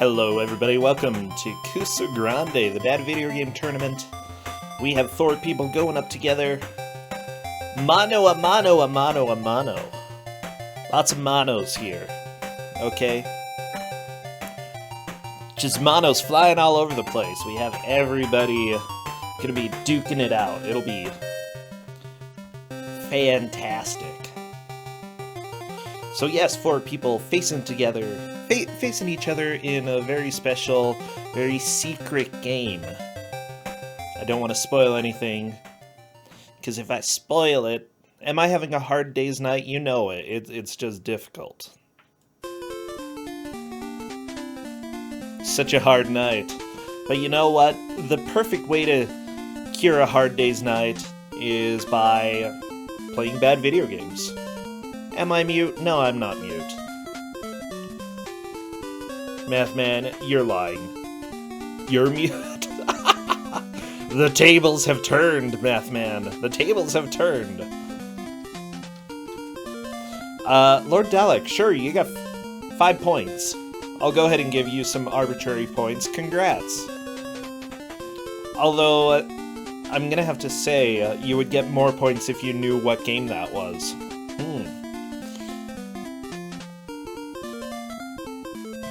Hello everybody, welcome to Kusogr4nde, the bad video game tournament. We have 4 people going up together. Mano a mano a mano a mano. Lots of manos here. Okay? Just manos flying all over the place. We have everybody gonna be duking it out. It'll be fantastic. So yes, 4 people facing each other in a very special, very secret game. I don't want to spoil anything, because if I spoil it, am I having a hard day's night? You know it. It's just difficult. Such a hard night. But you know what? The perfect way to cure a hard day's night is by playing bad video games. Am I mute? No, I'm not mute. Mathman, you're lying. You're mute. The tables have turned, Mathman. The tables have turned. Lord Dalek, sure, you got 5 points. I'll go ahead and give you some arbitrary points. Congrats. Although, I'm gonna have to say, you would get more points if you knew what game that was.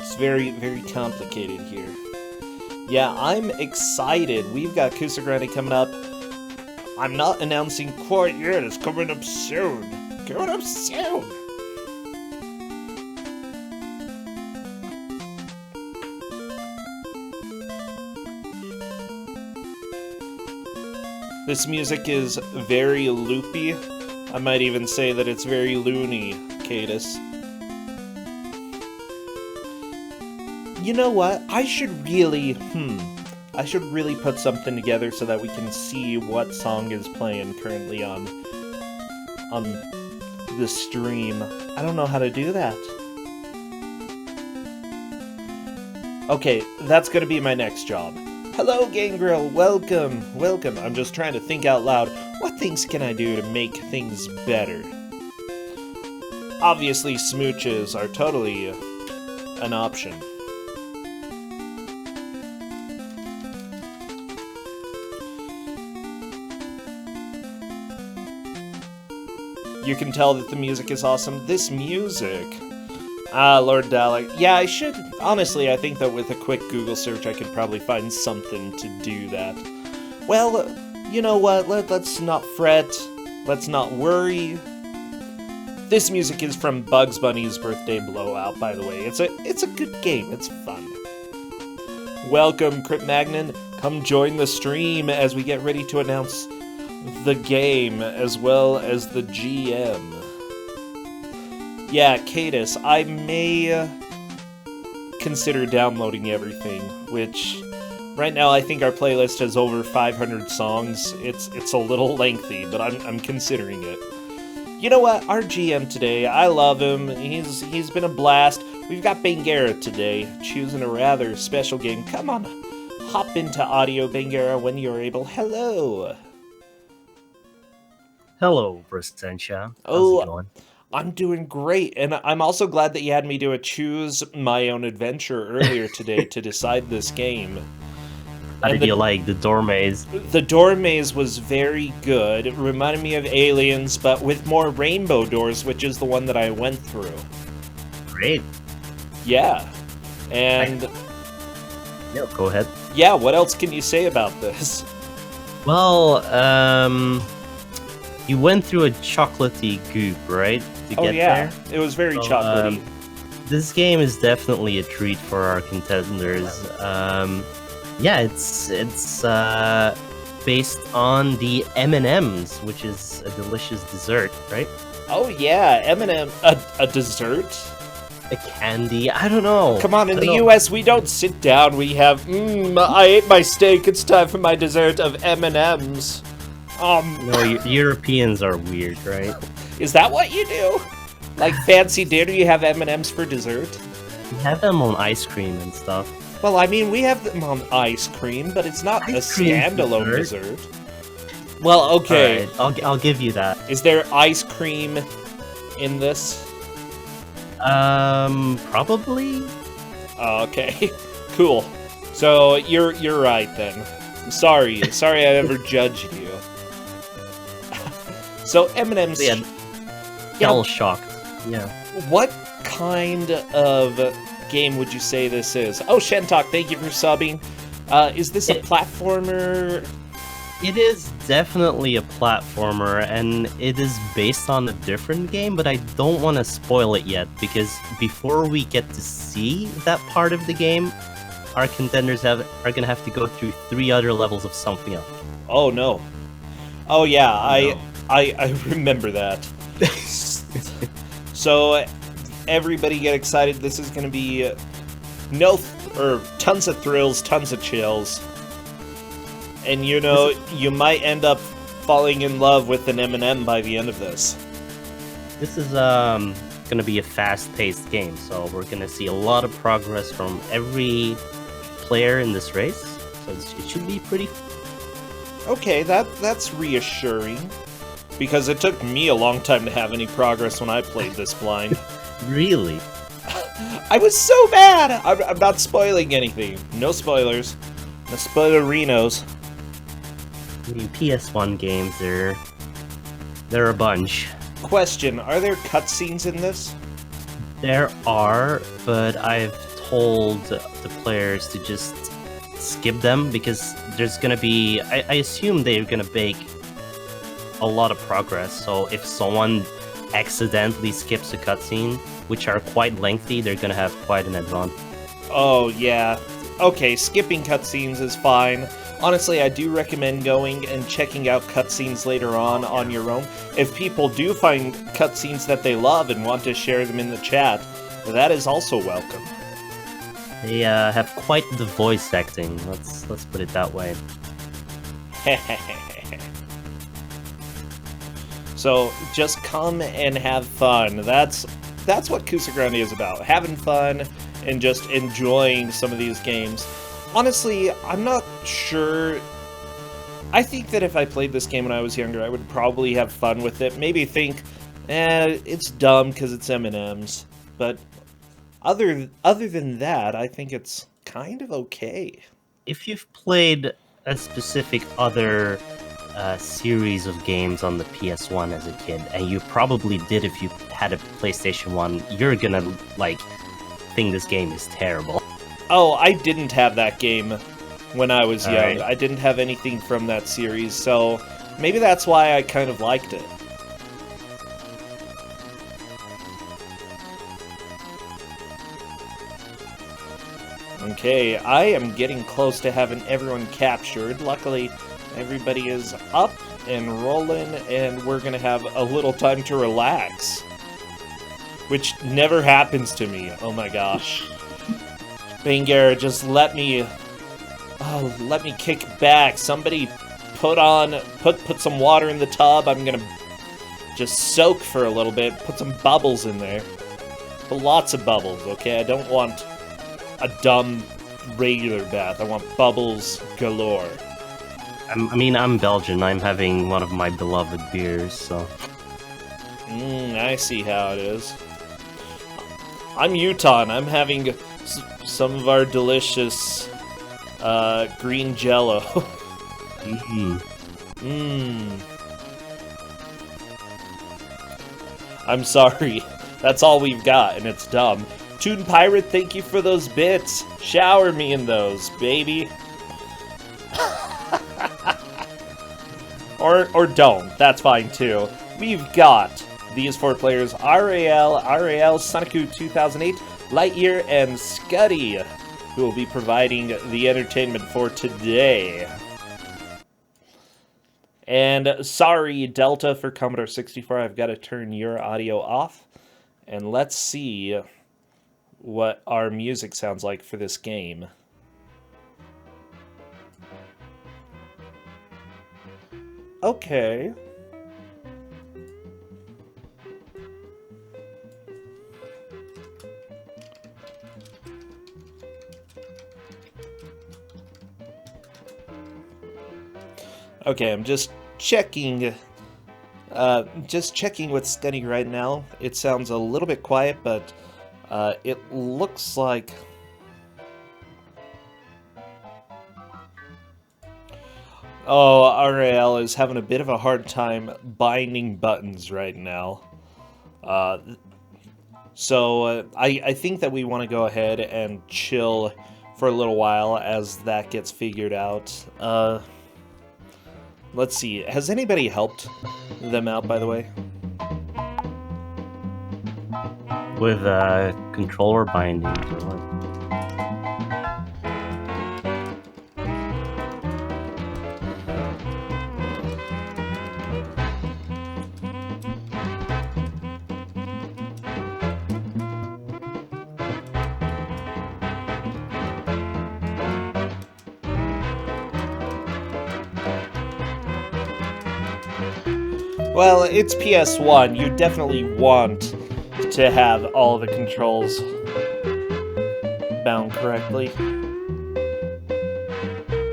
It's very, very complicated here. Yeah, I'm excited. We've got Kusogr4nde coming up. I'm not announcing quite yet. It's coming up soon. Coming up soon. This music is very loopy. I might even say that it's very loony, Cadus. You know what? I should really put something together so that we can see what song is playing currently on the stream. I don't know how to do that. Okay, that's gonna be my next job. Hello, Gangrel, welcome, welcome. I'm just trying to think out loud. What things can I do to make things better? Obviously, smooches are totally an option. You can tell that the music is awesome. This music... Lord Dalek. Yeah, I should... Honestly, I think that with a quick Google search, I could probably find something to do that. Well, you know what? Let's not fret. Let's not worry. This music is from Bugs Bunny's Birthday Blowout, by the way. It's a good game. It's fun. Welcome, Crypt Magnon. Come join the stream as we get ready to announce the game, as well as the GM. Yeah, Cadus, I may consider downloading everything, which right now I think our playlist has over 500 songs. It's a little lengthy, but I'm considering it. You know what? Our GM today, I love him. He's been a blast. We've got Bangera today, choosing a rather special game. Come on, hop into audio, Bangera, when you're able. Hello. Hello, Brasentia. How's it going? I'm doing great, and I'm also glad that you had me do a choose my own adventure earlier today to decide this game. How did you like the door maze? The door maze was very good. It reminded me of Aliens, but with more rainbow doors, which is the one that I went through. Great. Yeah. And... Yeah, go ahead. Yeah, what else can you say about this? Well, you went through a chocolatey goop, right? To get there? It was very chocolatey. This game is definitely a treat for our contenders. Yeah, it's based on the M&Ms, which is a delicious dessert, right? Oh yeah, M&M, a dessert? A candy? I don't know. Come on, in the US, we don't sit down. We have, I ate my steak. It's time for my dessert of M&Ms. No, Europeans are weird, right? Is that what you do? Like fancy dinner, you have M&Ms for dessert? We have them on ice cream and stuff. Well, I mean, we have them on ice cream, but it's not a standalone dessert. Well, okay. Alright, I'll give you that. Is there ice cream in this? Probably. Okay, cool. So you're right then. Sorry I ever judged you. So Eminem's. Yeah, shell shocked. Yeah. What kind of game would you say this is? Oh, Shentok, thank you for subbing. Is this a platformer? It is definitely a platformer, and it is based on a different game, but I don't want to spoil it yet, because before we get to see that part of the game, our contenders are going to have to go through 3 other levels of something else. Oh, no. Oh, yeah, No. I remember that. So, everybody get excited. This is going to be tons of thrills, tons of chills. And you know, you might end up falling in love with an Eminem by the end of this. This is going to be a fast-paced game, so we're going to see a lot of progress from every player in this race. So it should be pretty. Okay, that's reassuring, because it took me a long time to have any progress when I played this blind. Really? I was so bad! I'm not spoiling anything. No spoilers. No spoilerinos. I mean, PS1 games, they're a bunch. Question, are there cutscenes in this? There are, but I've told the players to just skip them, because there's gonna be... I assume they're gonna make a lot of progress, so if someone accidentally skips a cutscene, which are quite lengthy, they're gonna have quite an advantage. Oh, yeah. Okay, skipping cutscenes is fine. Honestly, I do recommend going and checking out cutscenes later on your own. If people do find cutscenes that they love and want to share them in the chat, that is also welcome. They have quite the voice acting, let's put it that way. So, just come and have fun. That's what Kusogr4nde is about. Having fun and just enjoying some of these games. Honestly, I'm not sure. I think that if I played this game when I was younger, I would probably have fun with it. Maybe think, it's dumb because it's M&M's. But other than that, I think it's kind of okay. If you've played a specific other series of games on the PS1 as a kid, and you probably did if you had a PlayStation 1, you're gonna, think this game is terrible. Oh, I didn't have that game when I was young. Alright. I didn't have anything from that series, so maybe that's why I kind of liked it. Okay, I am getting close to having everyone captured. Luckily, everybody is up and rolling, and we're gonna have a little time to relax. Which never happens to me. Oh my gosh. Banger, just let me kick back. Somebody put some water in the tub. I'm gonna just soak for a little bit. Put some bubbles in there. But lots of bubbles, okay? I don't want a dumb regular bath. I want bubbles galore. I'm Belgian. I'm having one of my beloved beers, so... I see how it is. I'm Utah, and I'm having some of our delicious green jello. I'm sorry. That's all we've got, and it's dumb. Toon Pirate, thank you for those bits. Shower me in those, baby. or don't. That's fine, too. We've got these 4 players, RAL, Soniku 2008, Lightyear, and Scuddy, who will be providing the entertainment for today. And sorry, Delta, for Commodore 64, I've got to turn your audio off. And let's see what our music sounds like for this game. Okay. Okay, I'm just checking with Scuddy right now. It sounds a little bit quiet, but it looks like Oh, RAL is having a bit of a hard time binding buttons right now. So I think that we want to go ahead and chill for a little while as that gets figured out. Let's see. Has anybody helped them out, by the way? With controller bindings or what? Well, it's PS1. You definitely want to have all the controls bound correctly.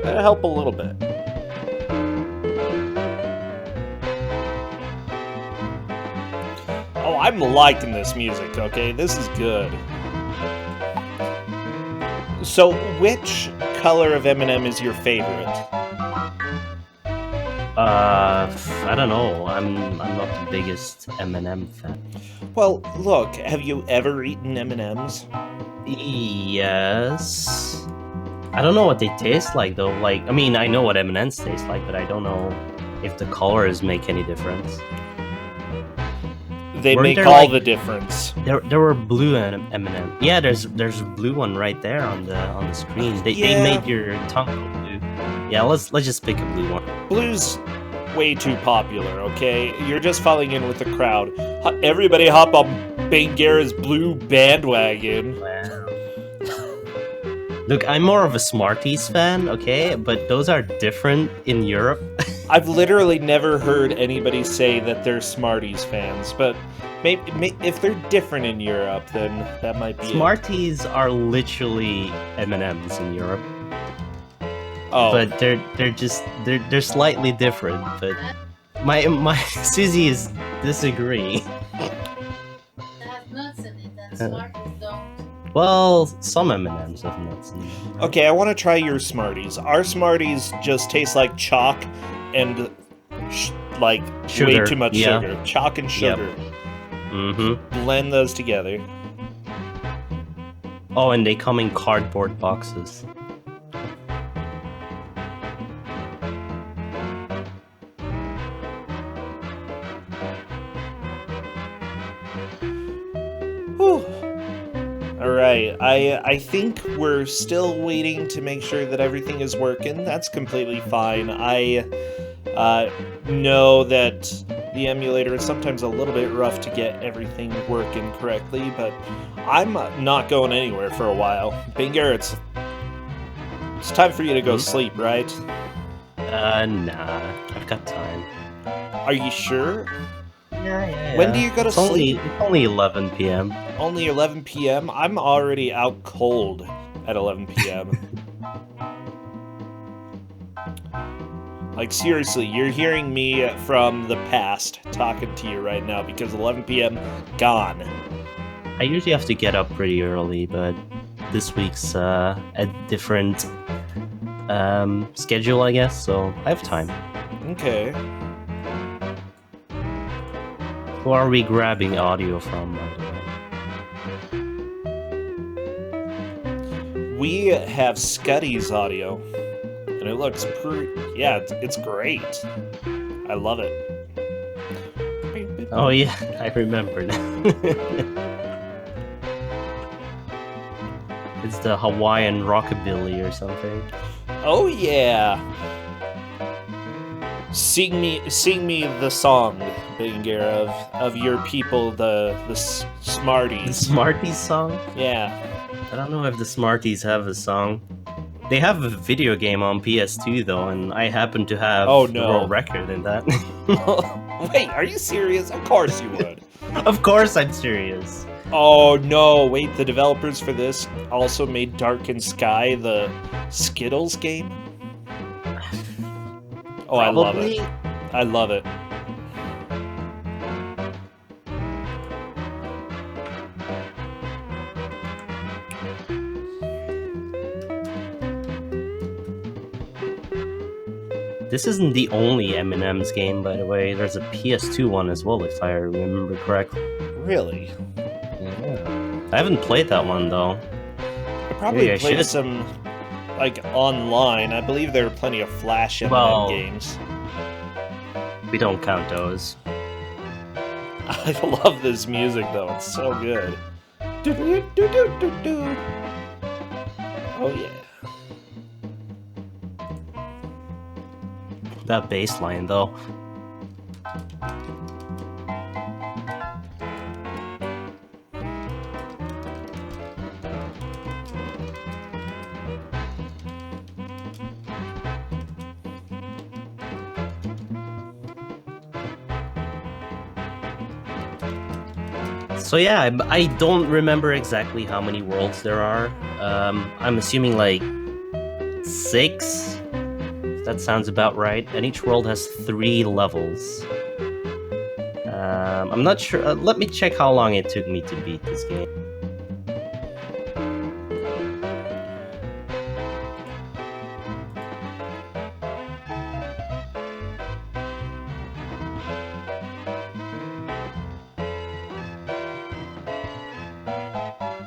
That'll help a little bit. Oh, I'm liking this music, okay? This is good. So, which color of M&M is your favorite? I don't know. I'm not the biggest M&M fan. Well, look, have you ever eaten M&Ms? Yes. I don't know what they taste like though. Like, I mean, I know what M&Ms taste like, but I don't know if the colors make any difference. They Weren't make there, all like- the difference. There were blue M&M. Yeah, there's a blue one right there on the screen. They Yeah. made your tongue go blue. Yeah, let's just pick a blue one. Blue's way too popular, okay? You're just falling in with the crowd. Everybody hop on Bangera's blue bandwagon. Wow. Look, I'm more of a Smarties fan, okay? But those are different in Europe. I've literally never heard anybody say that they're Smarties fans, but maybe if they're different in Europe, then that might be it. Smarties are literally M&Ms in Europe. Oh, But they're slightly different. But my Susie is disagree. They have nuts in it, and Smarties don't. Well, some M&Ms have nuts in them. okay, I want to try your Smarties. Our Smarties just taste like chalk and way Sugar, too much yeah. sugar. Chalk and sugar. Mm-hmm. Blend those together. Oh, and they come in cardboard boxes. Whew. All right, I think we're still waiting to make sure that everything is working. That's completely fine. I know that the emulator is sometimes a little bit rough to get everything working correctly, but I'm not going anywhere for a while. Binger, it's time for you to go sleep, right? Nah, I've got time. Are you sure? Yeah. When do you go to sleep? It's only 11 p.m. Only 11 p.m.? I'm already out cold at 11 p.m. Like, seriously, you're hearing me from the past talking to you right now because 11 p.m. gone. I usually have to get up pretty early, but this week's a different schedule, I guess, so I have time. Okay. Who are we grabbing audio from, by the way? We have Scuddy's audio, and it looks yeah, it's great. I love it. Oh yeah, I remember now. It's the Hawaiian rockabilly or something. Oh yeah. Sing me the song, Binger, of your people, the The Smarties. Smarties song? Yeah. I don't know if the Smarties have a song. They have a video game on PS2 though, and I happen to have Oh, the no. world record in that. Wait, are you serious? Of course you would. Of course I'm serious. Oh no, wait, the developers for this also made Darkened Sky, the Skittles game? Oh, I love it. I love it. This isn't the only Eminem's game, by the way. There's a PS2 one as well, if I remember correctly. Really? Yeah. I haven't played that one, though. I probably Maybe I played should. some, like, online. I believe there are plenty of Flash Eminem Well- games. We don't count those. I love this music, though. It's so good. Do-do-do-do-do-do. Oh, yeah. That bass line, though. So yeah, I don't remember exactly how many worlds there are. I'm assuming like 6. That sounds about right. And each world has 3 levels. I'm not sure. Let me check how long it took me to beat this game.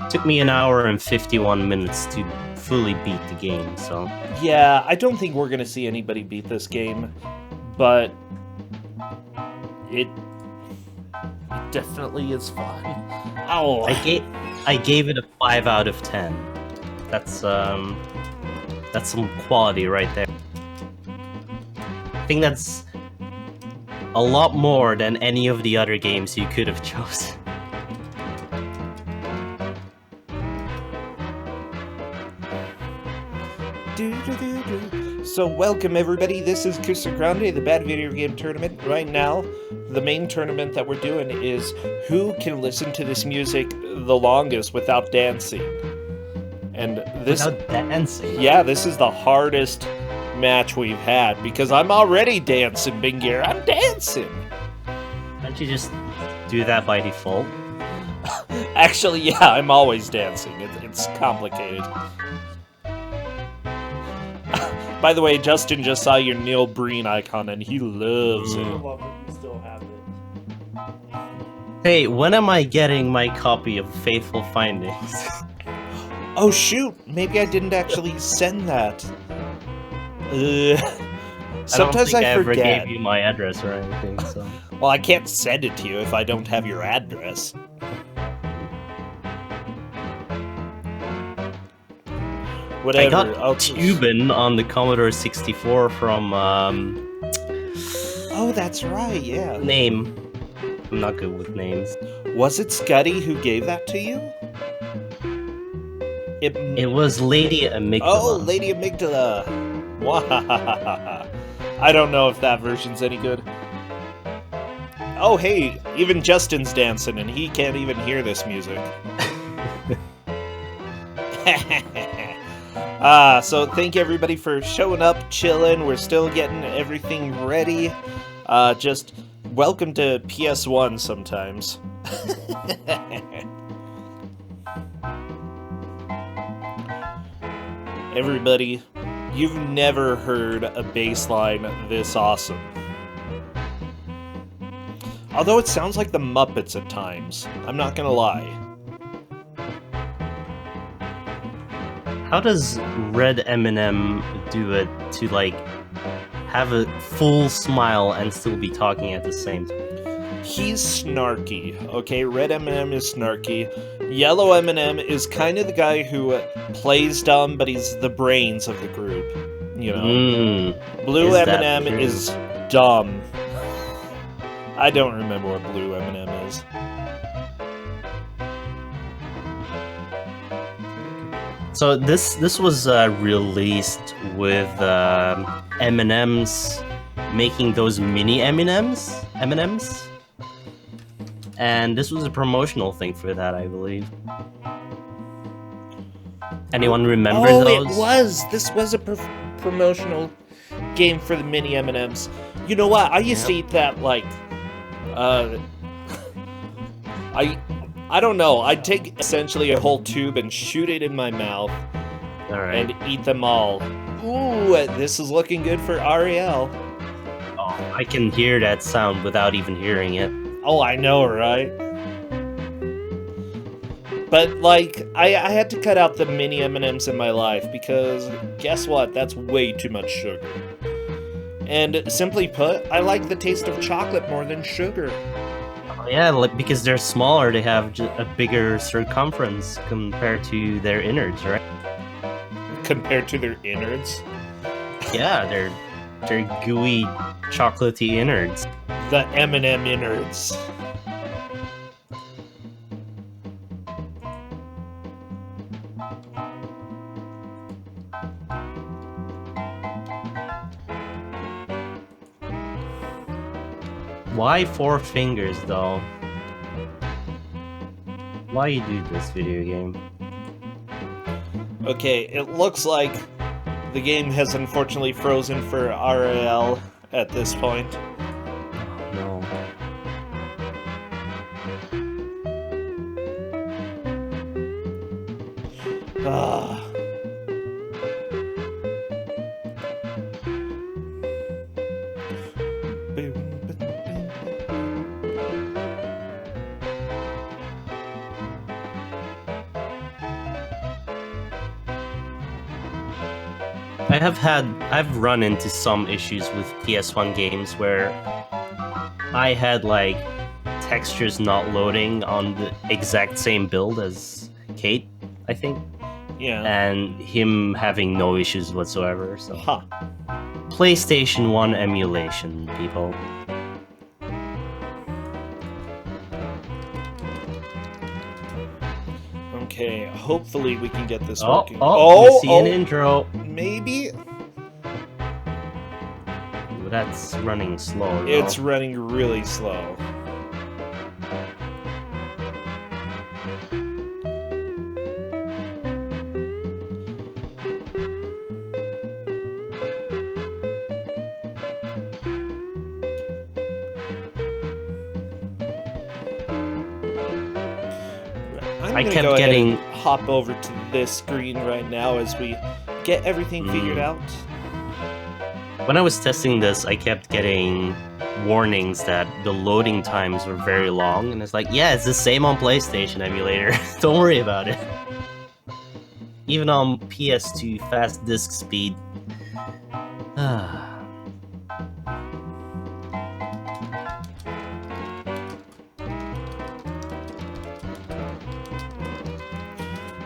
Took me an hour and 51 minutes to fully beat the game, so... Yeah, I don't think we're gonna see anybody beat this game, but it definitely is fun. Ow! I gave it a 5 out of 10. That's some quality right there. I think that's a lot more than any of the other games you could have chosen. So welcome everybody, this is Kusogr4nde, the Bad Video Game Tournament. Right now, the main tournament that we're doing is who can listen to this music the longest without dancing. And this... Without dancing? Yeah, this is the hardest match we've had, because I'm already dancing, Bingir. I'm dancing! Can't you just do that by default? Actually, yeah, I'm always dancing. It's complicated. By the way, Justin just saw your Neil Breen icon, and he loves it. Love it. You still have it. Hey, when am I getting my copy of Faithful Findings? Oh shoot, maybe I didn't actually send that. Sometimes I ever forget. gave you my address or anything, so... Well, I can't send it to you if I don't have your address. Whatever. I got I'll- Tubin on the Commodore 64 from, Oh, that's right, yeah. name. I'm not good with names. Was it Scuddy who gave that to you? It was Lady Amygdala. Oh, Lady Amygdala. Wahahaha. I don't know if that version's any good. Oh, hey, even Justin's dancing, and he can't even hear this music. So thank you everybody for showing up, chilling. We're still getting everything ready. Just welcome to PS1 sometimes. Everybody, you've never heard a bass line this awesome. Although it sounds like the Muppets at times, I'm not gonna lie. How does Red Eminem do it to, like, have a full smile and still be talking at the same time? He's snarky, okay? Red Eminem is snarky. Yellow Eminem is kind of the guy who plays dumb, but he's the brains of the group, you know? Blue Is that Eminem true? is dumb. I don't remember what Blue Eminem is. So this was released with M&M's making those mini M&M's, and this was a promotional thing for that, I believe. Anyone remember Oh, those? it was! This was a promotional game for the mini M&Ms. You know what? I used to eat that, like, I don't know. I'd take essentially a whole tube and shoot it in my mouth All right. and eat them all. Ooh, this is looking good for Ariel. Oh, I can hear that sound without even hearing it. Oh, I know, right? But, like, I had to cut out the mini M&Ms in my life because, guess what? That's way too much sugar. And, simply put, I like the taste of chocolate more than sugar. Oh, yeah, like, because they're smaller, they have a bigger circumference compared to their innards, right? Compared to their innards? Yeah, they're gooey, chocolatey innards. The M&M innards. Why 4 fingers, though? Why you do this video game? Okay, it looks like the game has unfortunately frozen for RAL at this point. No. Ah. I've run into some issues with PS1 games where I had like textures not loading on the exact same build as Kate, I think. Yeah. And him having no issues whatsoever, so. Huh. PlayStation 1 emulation, people. Okay, hopefully we can get this Oh, working. you see an intro. Maybe? That's running slow. It's running really slow. I kept getting hop over to this screen right now as we get everything figured out. When I was testing this, I kept getting warnings that the loading times were very long, and it's like, yeah, it's the same on PlayStation emulator. Don't worry about it. Even on PS2 fast disk speed.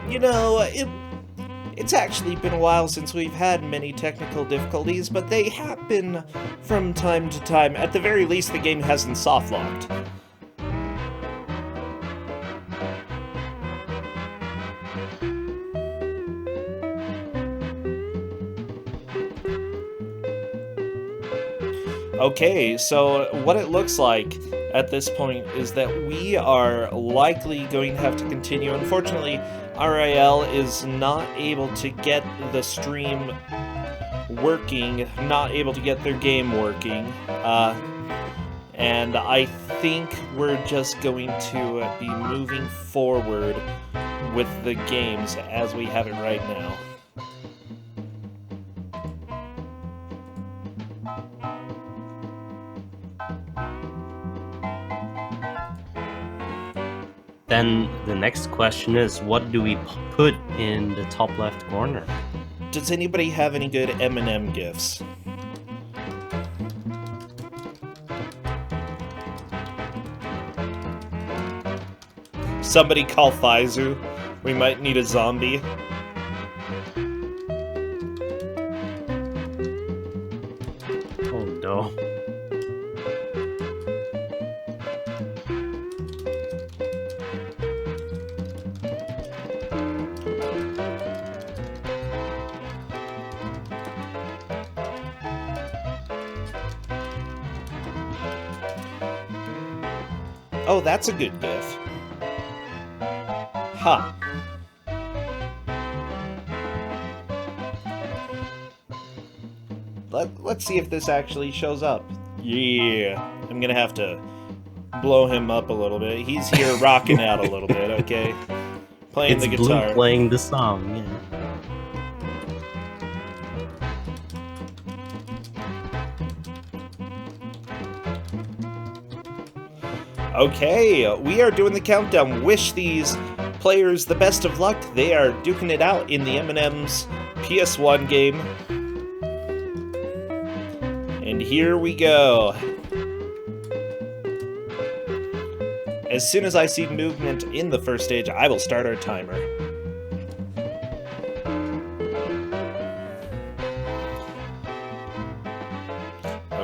You know, it's actually been a while since we've had many technical difficulties, but they happen from time to time. At the very least, the game hasn't soft-locked. Okay, so what it looks like at this point is that we are likely going to have to continue. Unfortunately, RIL is not able to get the stream working, not able to get their game working, and I think we're just going to be moving forward with the games as we have it right now. Then the next question is, what do we put in the top left corner? Does anybody have any good M&M gifts? Somebody call Faizu. We might need a zombie. Oh no. Oh, that's a good gif. Huh. Let's see if this actually shows up. Yeah. I'm gonna have to blow him up a little bit. He's here rocking out a little bit, okay? Playing It's the guitar. Blue playing the song, yeah. Okay, we are doing the countdown. Wish these players the best of luck. They are duking it out in the M&M's PS1 game. And here we go. As soon as I see movement in the first stage, I will start our timer.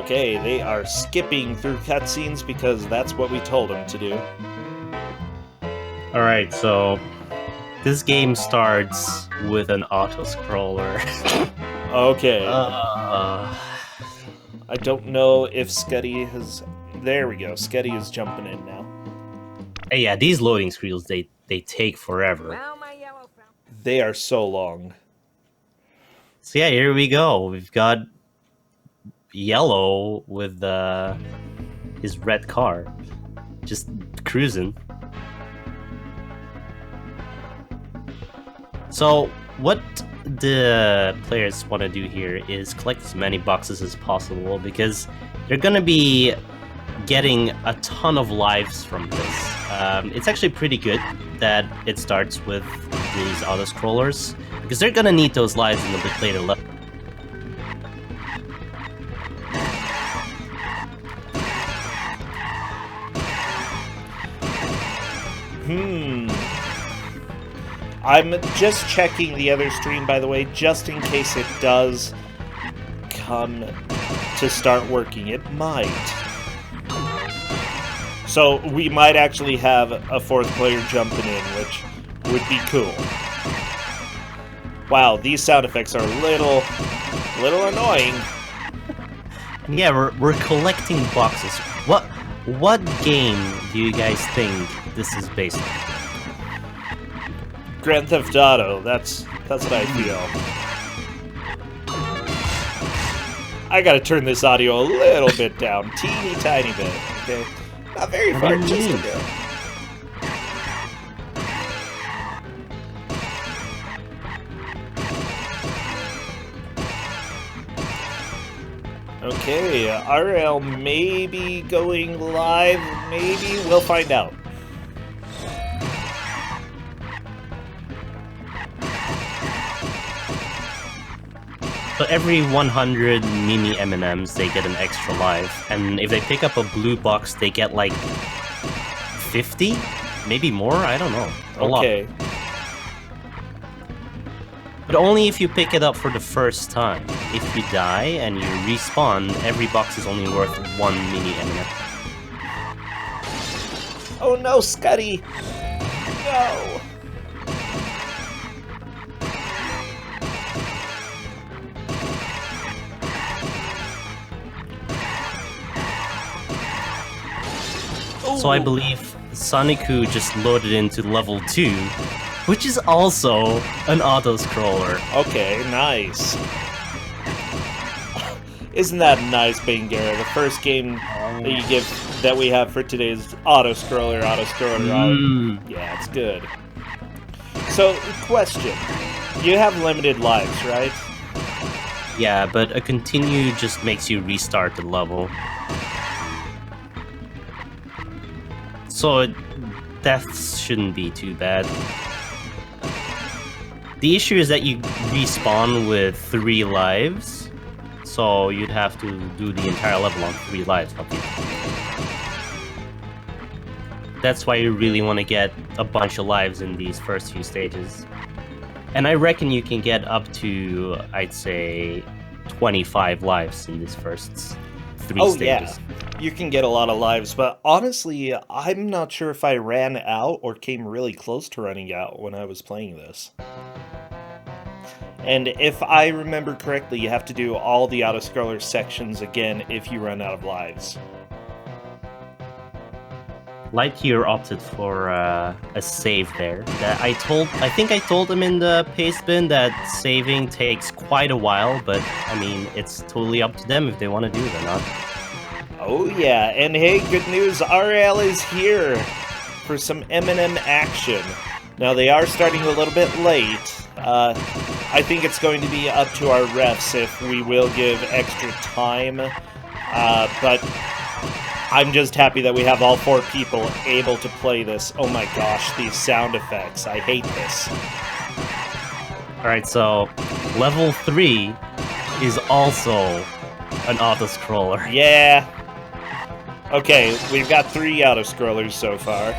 Okay, they are skipping through cutscenes because that's what we told them to do. Alright, so this game starts with an auto-scroller. Okay. Uh, I don't know if Scuddy has... There we go. Scuddy is jumping in now. yeah, these loading screens, they take forever. They are so long. So yeah, here we go. We've got Yellow with his red car, just cruising. So what the players want to do here is collect as many boxes as possible because they're gonna be getting a ton of lives from this. It's actually pretty good that it starts with these auto-scrollers because they're gonna need those lives in a bit later level. I'm just checking the other stream, by the way, just in case it does come to start working. It might. So we might actually have a fourth player jumping in, which would be cool. Wow, these sound effects are a little annoying. Yeah, we're collecting boxes. What game do you guys think this is based on? Grand Theft Auto, that's what I feel. I gotta turn this audio a little bit down, teeny tiny bit, okay? Not very far, just a bit. Okay, RL may be going live, maybe, we'll find out. So every 100 mini M&Ms, they get an extra life, and if they pick up a blue box, they get like 50, maybe more. I don't know. A lot. But only if you pick it up for the first time. If you die and you respawn, every box is only worth 1 mini M&M. Oh no, Scuddy! No! So I believe Soniku just loaded into level 2, which is also an auto-scroller. Okay, nice. Isn't that nice, Bangara? The first game that we have for today is auto-scroller. Yeah, it's good. So, question. You have limited lives, right? Yeah, but a continue just makes you restart the level. So deaths shouldn't be too bad. The issue is that you respawn with 3 lives, so you'd have to do the entire level on 3 lives. That's why you really want to get a bunch of lives in these first few stages. And I reckon you can get up to, I'd say, 25 lives in these first 3 stages. Yeah. You can get a lot of lives, but honestly, I'm not sure if I ran out or came really close to running out when I was playing this. And if I remember correctly, you have to do all the auto-scroller sections again if you run out of lives. Lightyear opted for a save there. I think I told him in the paste bin that saving takes quite a while, but I mean, it's totally up to them if they want to do it or not. Oh yeah, and hey, good news, RL is here for some M&M action. Now, they are starting a little bit late. I think it's going to be up to our refs if we will give extra time, but I'm just happy that we have all 4 people able to play this. Oh my gosh, these sound effects. I hate this. Alright, so level 3 is also an auto-scroller. Yeah. Okay, we've got 3 auto-scrollers so far.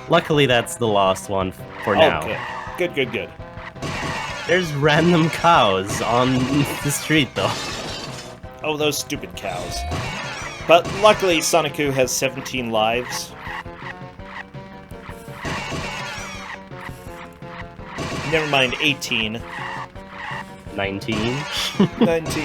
Luckily, that's the last one for now. Okay, good. There's random cows on the street, though. Oh, those stupid cows. But luckily, Sonicu has 17 lives. Never mind, 18. 19. 19.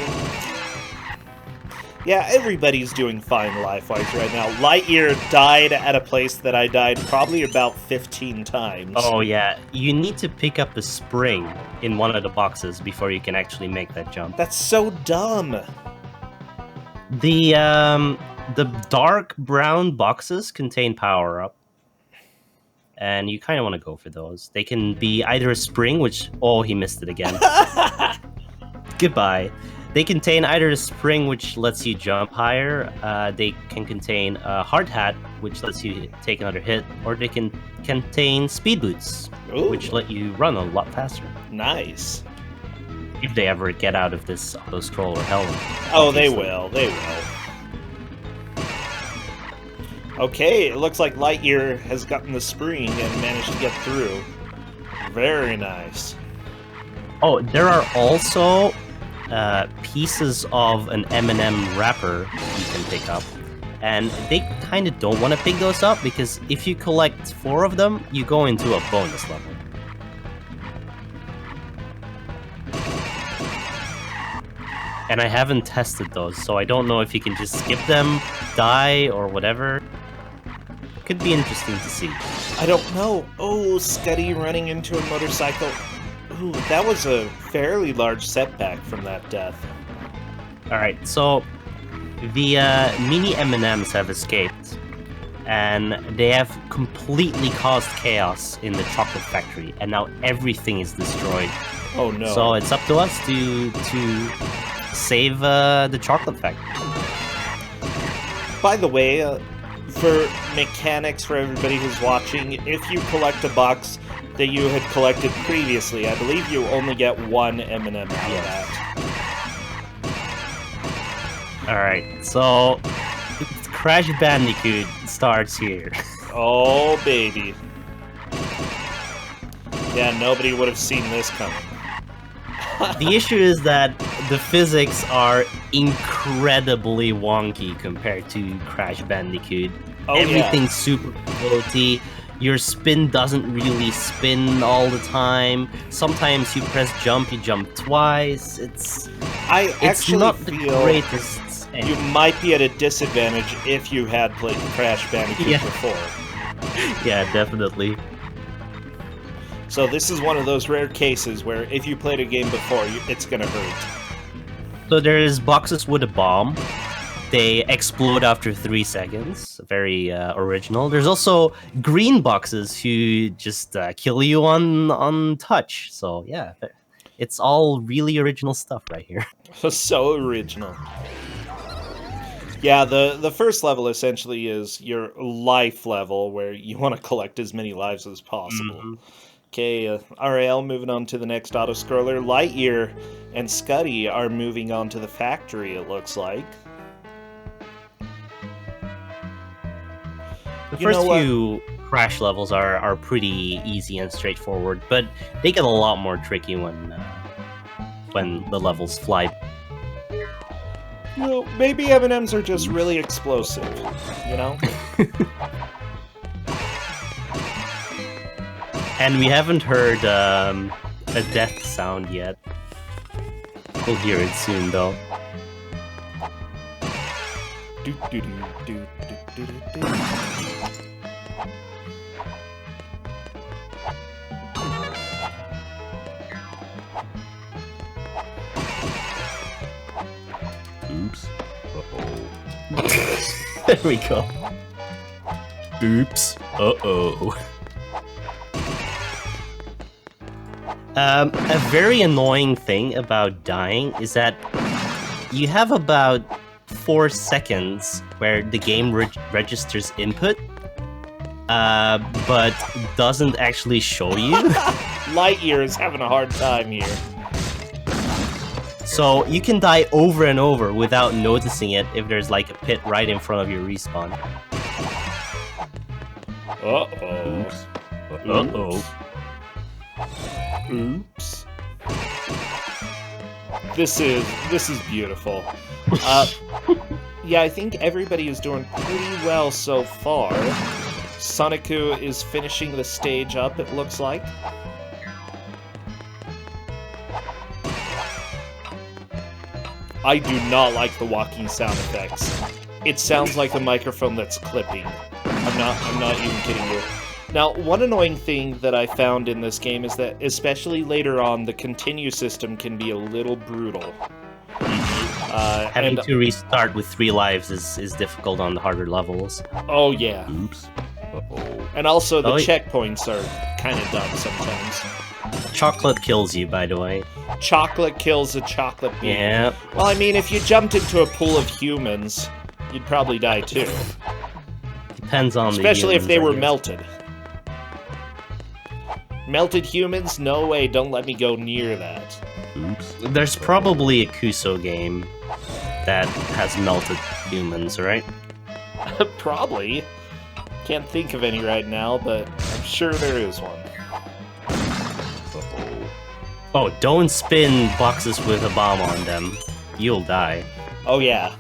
Yeah, everybody's doing fine life-wise right now. Lightyear died at a place that I died probably about 15 times. Oh, yeah. You need to pick up a spring in one of the boxes before you can actually make that jump. That's so dumb. The dark brown boxes contain power-up. And you kind of want to go for those. They can be either a spring, which... Oh, he missed it again. Goodbye. They contain either a spring, which lets you jump higher. They can contain a hard hat, which lets you take another hit. Or they can contain speed boots, Ooh. which let you run a lot faster. Nice. If they ever get out of this auto-scroller hell. Oh, obviously. they will. They will. Okay, it looks like Lightyear has gotten the spring and managed to get through. Very nice. Oh, there are also pieces of an M&M wrapper you can pick up. And they kind of don't want to pick those up, because if you collect 4 of them, you go into a bonus level. And I haven't tested those, so I don't know if you can just skip them, die, or whatever. Could be interesting to see. I don't know. Oh, Scuddy running into a motorcycle. Ooh, that was a fairly large setback from that death. Alright, so the mini M&Ms have escaped, and they have completely caused chaos in the chocolate factory, and now everything is destroyed. Oh no. So it's up to us to save the chocolate factory. By the way, for mechanics for everybody who's watching, if you collect a box that you had collected previously, I believe you only get 1 M&M out of that. Alright, so Crash Bandicoot starts here. Oh, baby. Yeah, nobody would have seen this coming. The issue is that the physics are incredibly wonky compared to Crash Bandicoot. Oh, Everything's super floaty. Your spin doesn't really spin all the time. Sometimes you press jump, you jump twice. It's actually not the feel greatest. you might be at a disadvantage if you had played Crash Bandicoot before. Yeah, definitely. So this is one of those rare cases where if you played a game before, it's gonna hurt. So there's boxes with a bomb. They explode after 3 seconds. Very original. There's also green boxes who just kill you on touch. So yeah, it's all really original stuff right here. So original. Yeah, the first level essentially is your life level, where you want to collect as many lives as possible. Mm-hmm. Okay, RAL moving on to the next auto-scroller. Lightyear and Scuddy are moving on to the factory, it looks like. The first few Crash levels are pretty easy and straightforward, but they get a lot more tricky when the levels fly. You know, maybe M&Ms are just really explosive, you know? And we haven't heard a death sound yet. We'll hear it soon, though. Oops. Uh-oh. There we go. Oops. Uh-oh. A very annoying thing about dying is that you have about 4 seconds where the game registers input, but doesn't actually show you. Lightyear is having a hard time here. So you can die over and over without noticing it if there's like a pit right in front of your respawn. Uh-oh. Uh-oh. Oops. This is beautiful. Yeah, I think everybody is doing pretty well so far. Sonicu is finishing the stage up, it looks like. I do not like the walking sound effects. It sounds like a microphone that's clipping. I'm not even kidding you. Now, one annoying thing that I found in this game is that, especially later on, the continue system can be a little brutal. Having to restart with 3 lives is difficult on the harder levels. Oh yeah. Oops. Uh-oh. And also the checkpoints are kind of dumb sometimes. Chocolate kills you, by the way. Chocolate kills a chocolate bean. Yeah. Well, I mean, if you jumped into a pool of humans, you'd probably die too. Depends on Especially the if they were humans, melted. Melted humans? No way, don't let me go near that. Oops. There's probably a Kuso game that has melted humans, right? Probably. Can't think of any right now, but I'm sure there is one. Uh-oh. Oh, don't spin boxes with a bomb on them. You'll die. Oh yeah.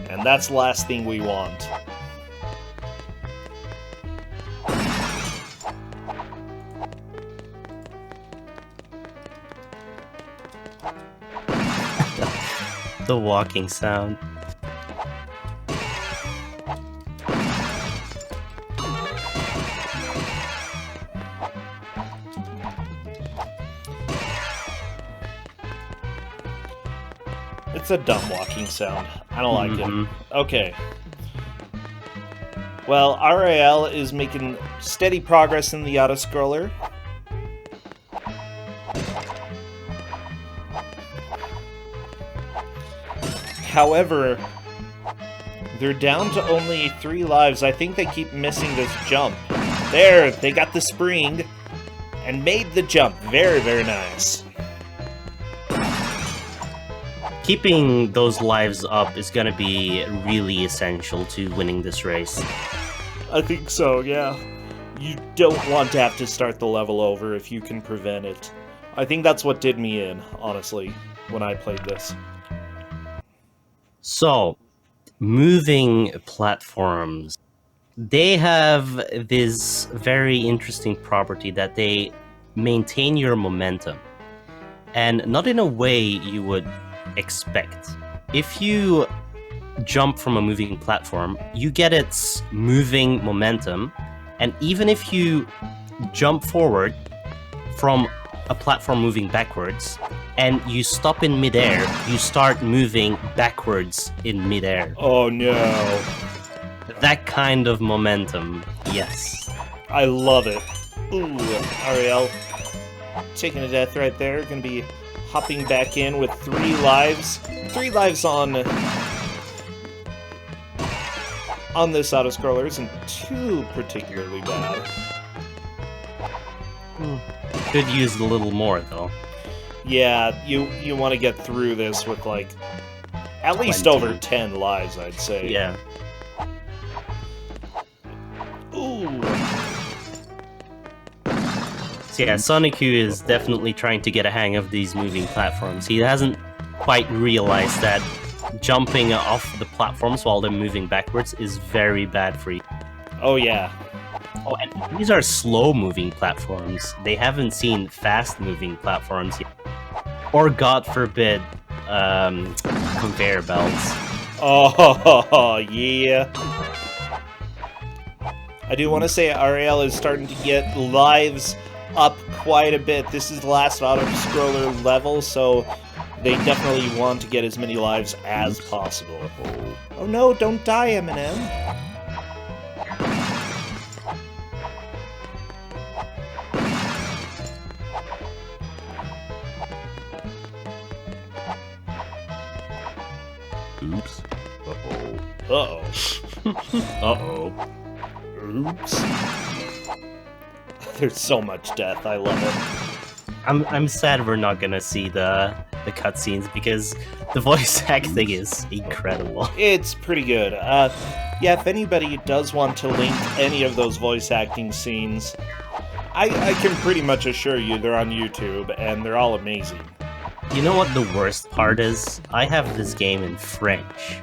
And that's the last thing we want. The walking sound. It's a dumb walking sound. I don't like Mhm. it. Okay. Well, RAL is making steady progress in the auto-scroller. However, they're down to only 3 lives. I think they keep missing this jump. There, they got the spring and made the jump. Very, very nice. Keeping those lives up is gonna be really essential to winning this race. I think so, yeah. You don't want to have to start the level over if you can prevent it. I think that's what did me in, honestly, when I played this. So, moving platforms. They have this very interesting property that they maintain your momentum. And not in a way you would expect. If you jump from a moving platform, you get its moving momentum, and even if you jump forward from a platform moving backwards and you stop in midair, you start moving backwards in midair. Oh no. That kind of momentum, yes. I love it. Ooh, Ariel. Taking a death right there. Gonna be hopping back in with 3 lives. 3 lives on this auto-scroller isn't too particularly bad. Could use a little more, though. Yeah, you want to get through this with, like, at least 20. over 10 lives, I'd say. Yeah. Ooh. So yeah, Sonicu is definitely trying to get a hang of these moving platforms. He hasn't quite realized that jumping off the platforms while they're moving backwards is very bad for you. Oh, yeah. Oh, and these are slow-moving platforms. They haven't seen fast-moving platforms yet. Or, God forbid, conveyor belts. Oh, yeah. I do want to say Ariel is starting to get lives up quite a bit. This is the last auto-scroller level, so they definitely want to get as many lives as possible. Oh no, don't die, Eminem. Oops. Uh-oh. Uh-oh. Uh-oh. Oops. There's so much death. I love it. I'm sad we're not gonna see the cutscenes because the voice acting is incredible. It's pretty good. Yeah, if anybody does want to link any of those voice acting scenes, I can pretty much assure you they're on YouTube, and they're all amazing. You know what the worst part is? I have this game in French.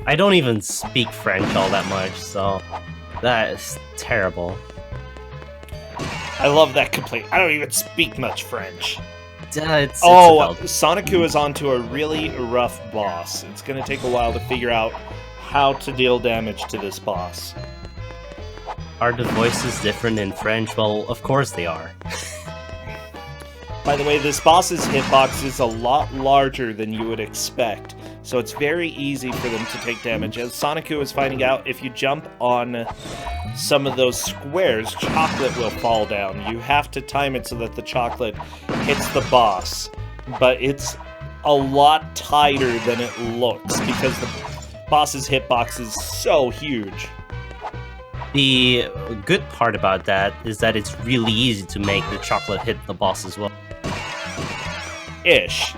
I don't even speak French all that much, so that is terrible. I love that complaint. I don't even speak much French. It's Oh, about- Sonicu is onto a really rough boss. It's going to take a while to figure out how to deal damage to this boss. Are the voices different in French? Well, of course they are. By the way, this boss's hitbox is a lot larger than you would expect, so it's very easy for them to take damage. As Sonicu is finding out, if you jump on some of those squares, chocolate will fall down. You have to time it so that the chocolate hits the boss, but it's a lot tighter than it looks because the boss's hitbox is so huge. The good part about that is that it's really easy to make the chocolate hit the boss as well. Ish.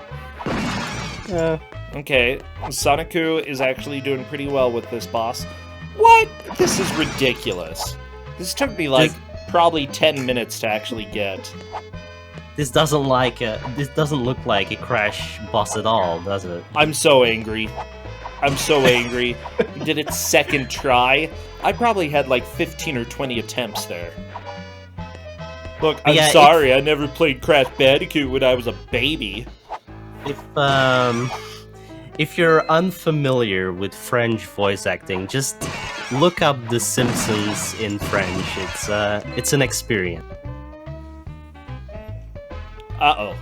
Okay, Sonicu is actually doing pretty well with this boss. What? This is ridiculous. This took me like probably 10 minutes to actually get. This doesn't look like a Crash boss at all, does it? I'm so angry. I'm so angry. You did it second try. I probably had like 15 or 20 attempts there. Look, I'm Yeah, sorry, I never played Crash Bandicoot when I was a baby. If you're unfamiliar with French voice acting, just look up The Simpsons in French. It's an experience. Uh-oh.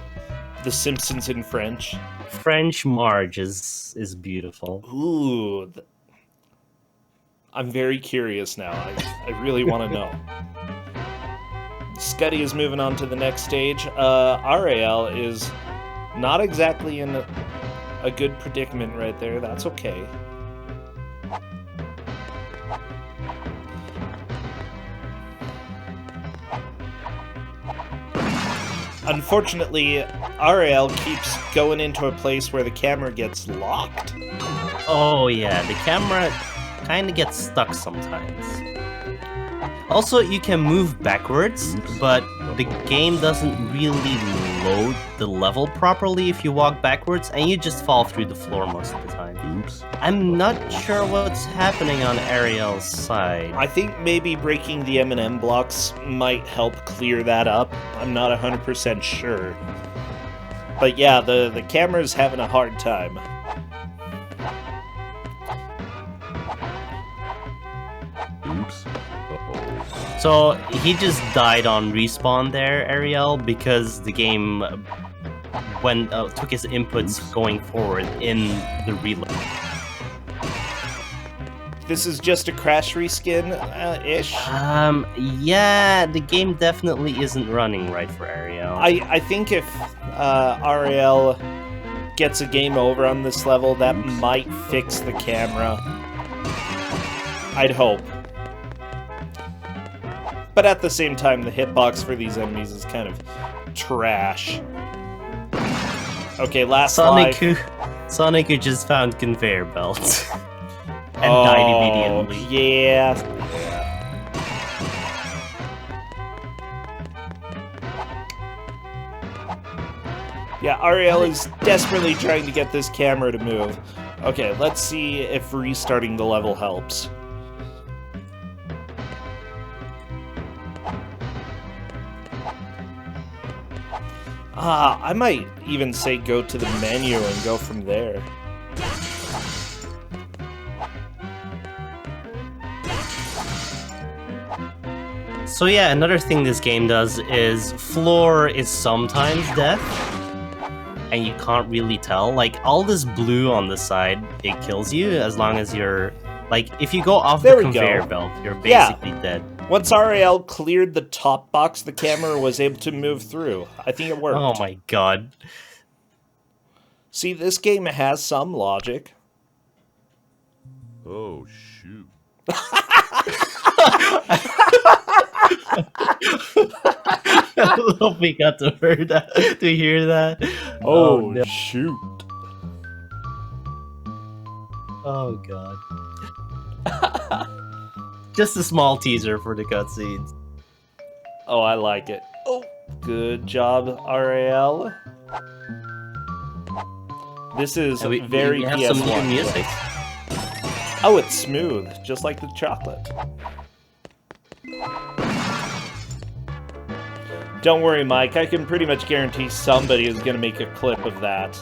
The Simpsons in French. French Marge is beautiful. Ooh. I'm very curious now. I really want to know. Scuddy is moving on to the next stage. RAL is not exactly in a good predicament right there. That's okay. Unfortunately, RAL keeps going into a place where the camera gets locked. Oh yeah, the camera kind of gets stuck sometimes. Also, you can move backwards, but the game doesn't really load the level properly if you walk backwards, and you just fall through the floor most of the time. Oops. I'm not sure what's happening on Ariel's side. I think maybe breaking the M&M blocks might help clear that up. I'm not 100% sure. But yeah, the camera's having a hard time. Oops. Uh-oh. So he just died on respawn there, Ariel, because the game took his inputs going forward in the reload. This is just a Crash reskin, ish. Yeah, the game definitely isn't running right for Ariel. I think if RAL gets a game over on this level, that might fix the camera. I'd hope. But at the same time, the hitbox for these enemies is kind of trash. Okay, last life. Sonic who just found conveyor belts. And died immediately. Yeah. Yeah, Ariel is desperately trying to get this camera to move. Okay, let's see if restarting the level helps. I might even say go to the menu and go from there. So yeah, another thing this game does is floor is sometimes death, and you can't really tell. Like, all this blue on the side, it kills you as long as you're... Like, if you go off There the we go. conveyor belt, you're Yeah. basically dead. Once RAL cleared the top box, the camera was able to move through. I think it worked. Oh my god. See, this game has some logic. Oh, shoot. I hope we got to hear that. Oh, no. shoot. Oh god. Just a small teaser for the cutscenes. Oh, I like it. Oh, good job, RAL. This is And we have PS1. some new music. Oh, it's smooth, just like the chocolate. Don't worry, Mike. I can pretty much guarantee somebody is going to make a clip of that.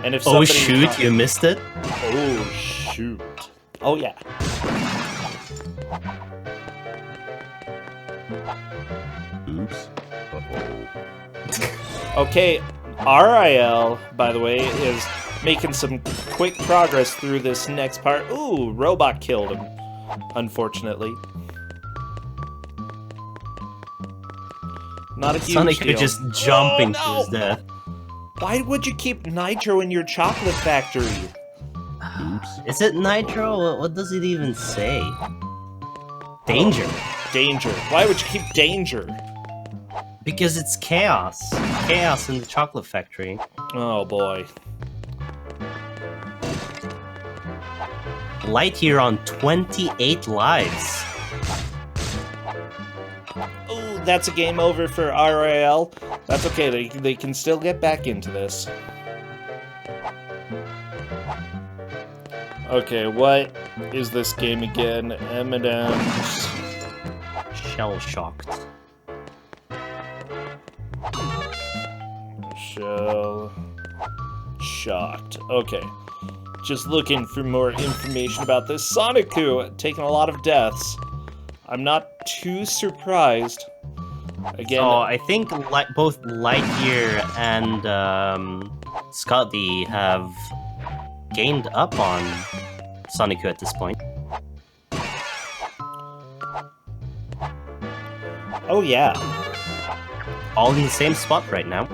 And if Oh somebody's shoot, not- you missed it? Oh, shoot. Oh, yeah. Oops. Uh-oh. Okay, RIL, by the way, is making some quick progress through this next part. Ooh, robot killed him, unfortunately. Not a huge Sonic deal. could just jumping to no! his death. Why would you keep Nitro in your chocolate factory? Oops. Is it Nitro? What does it even say? Danger. Danger. Why would you keep Danger? Because it's chaos. Chaos in the chocolate factory. Oh boy. Lightyear on 28 lives. Ooh, that's a game over for RIL. That's okay, they can still get back into this. Okay, what is this game again? M&M's... Shell shocked. Shell... shocked. Okay. Just looking for more information about this. Sonic-Ku taking a lot of deaths. I'm not too surprised. Again... So I think both Lightyear and Scotty have gained up on Sonic-Ku at this point. Oh yeah. All in the same spot right now.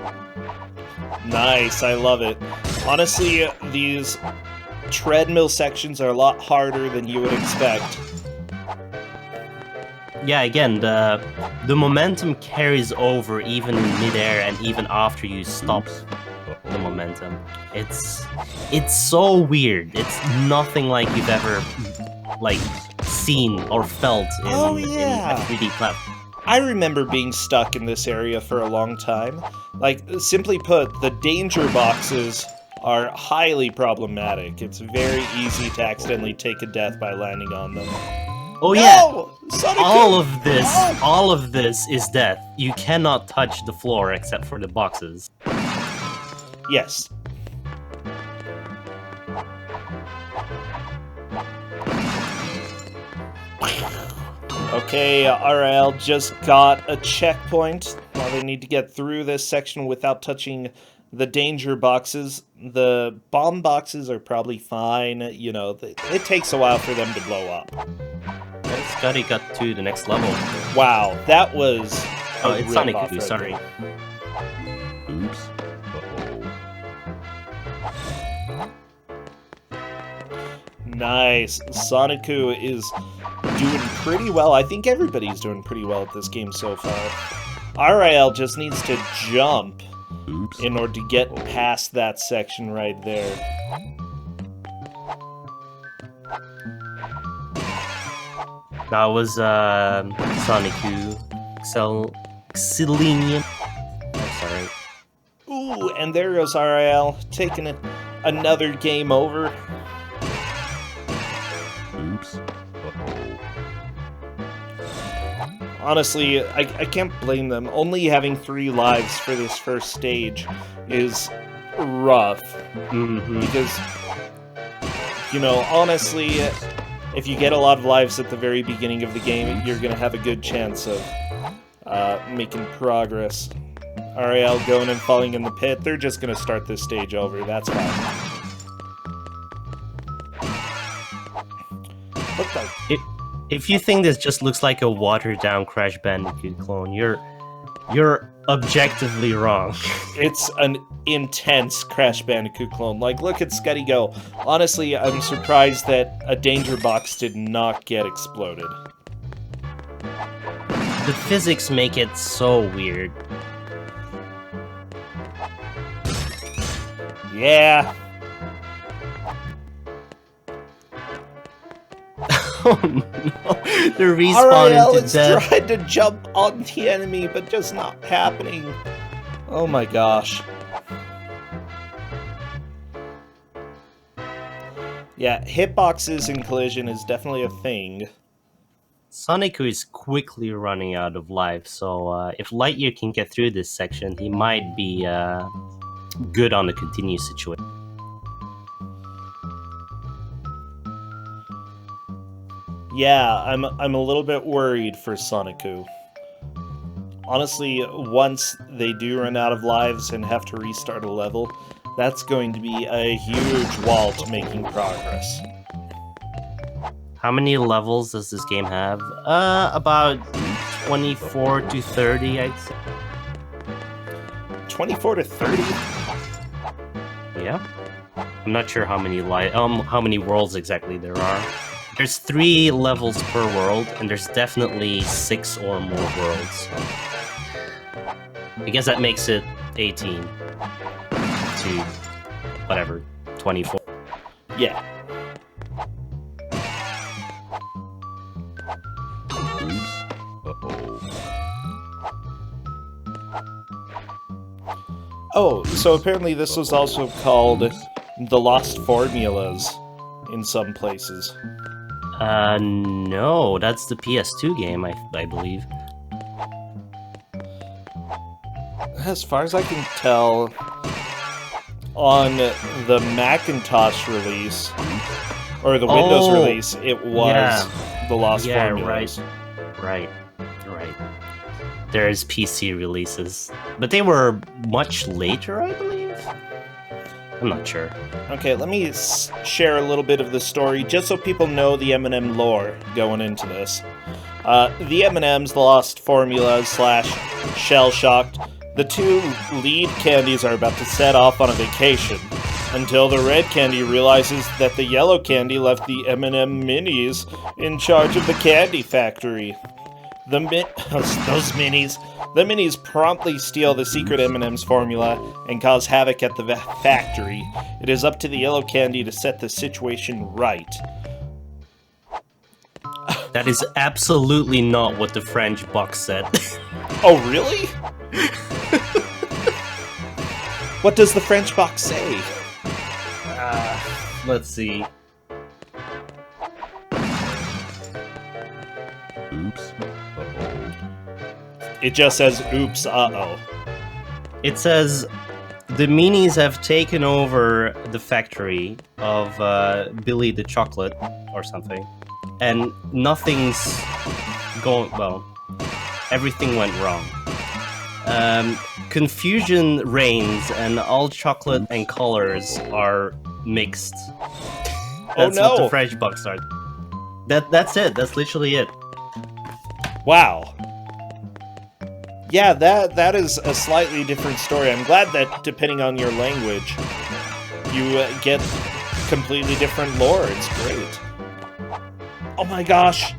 Nice, I love it. Honestly, these treadmill sections are a lot harder than you would expect. Yeah, again, the momentum carries over even in midair and even after you stop the momentum. It's so weird. It's nothing like you've ever seen or felt in, in a 3D platform. I remember being stuck in this area for a long time. Like, simply put, the danger boxes are highly problematic. It's very easy to accidentally take a death by landing on them. Oh yeah! No! Sonic All Ku- of this is death. You cannot touch the floor except for the boxes. Yes. Okay, RL just got a checkpoint. Now they need to get through this section without touching the danger boxes. The bomb boxes are probably fine. You know, it takes a while for them to blow up. And Scotty got to the next level. Wow, that was... Oh, a it's rip-off Sonic-Ku, right sorry. there. Oops. Uh-oh. Nice. Sonic-Ku is doing pretty well. I think everybody's doing pretty well at this game so far. RIL just needs to jump Oops. in order to get past that section right there. That was Sonic-Ku, Xilinium. Sorry. Ooh, and there goes RIL, taking another game over. Oops. Uh-oh. Honestly, I can't blame them. Only having 3 lives for this first stage is rough. Mm-hmm. Because, you know, honestly, if you get a lot of lives at the very beginning of the game, you're going to have a good chance of making progress. RIL going and falling in the pit, they're just going to start this stage over. That's fine. What the... If you think this just looks like a watered-down Crash Bandicoot clone, you're objectively wrong. It's an intense Crash Bandicoot clone. Like, look at Scuddy go. Honestly, I'm surprised that a danger box did not get exploded. The physics make it so weird. Yeah. Oh no, they're respawning RL to is death. trying to jump on the enemy, but just not happening. Oh my gosh. Yeah, hitboxes in Collision is definitely a thing. Sonic is quickly running out of life, so if Lightyear can get through this section, he might be good on the continue situation. Yeah, I'm a little bit worried for Sonic-Ku. Honestly, once they do run out of lives and have to restart a level, that's going to be a huge wall to making progress. How many levels does this game have? About 24 to 30, I'd say. 24 to 30? Yeah. I'm not sure how many worlds exactly there are. There's 3 levels per world, and there's definitely 6 or more worlds. I guess that makes it 18 to whatever, 24. Yeah. Oops. Uh-oh. Oh, so apparently this was also called The Lost Formulas in some places. No, that's the PS2 game, I believe. As far as I can tell, on the Macintosh release, or the Windows release, it was The Lost Formulas. Right. There's PC releases, but they were much later, I believe? I'm not sure. Okay, let me share a little bit of the story, just so people know the M&M lore going into this. The M&Ms, the Lost Formulas / Shell Shocked, the 2 lead candies are about to set off on a vacation, until the red candy realizes that the yellow candy left the M&M minis in charge of the candy factory. The minis promptly steal the secret M&M's formula and cause havoc at the factory. It is up to the yellow candy to set the situation right. That is absolutely not what the French box said. Oh, really? What does the French box say? Let's see. Oops. Uh-oh. It just says, oops, uh-oh. It says, the Meanies have taken over the factory of Billy the Chocolate, or something. And nothing's going, well, everything went wrong. Confusion reigns, and all chocolate and colors are mixed. That's what the French box are. That's it, that's literally it. Wow. Yeah, that is a slightly different story. I'm glad that, depending on your language, you get completely different lore. It's great. Oh my gosh!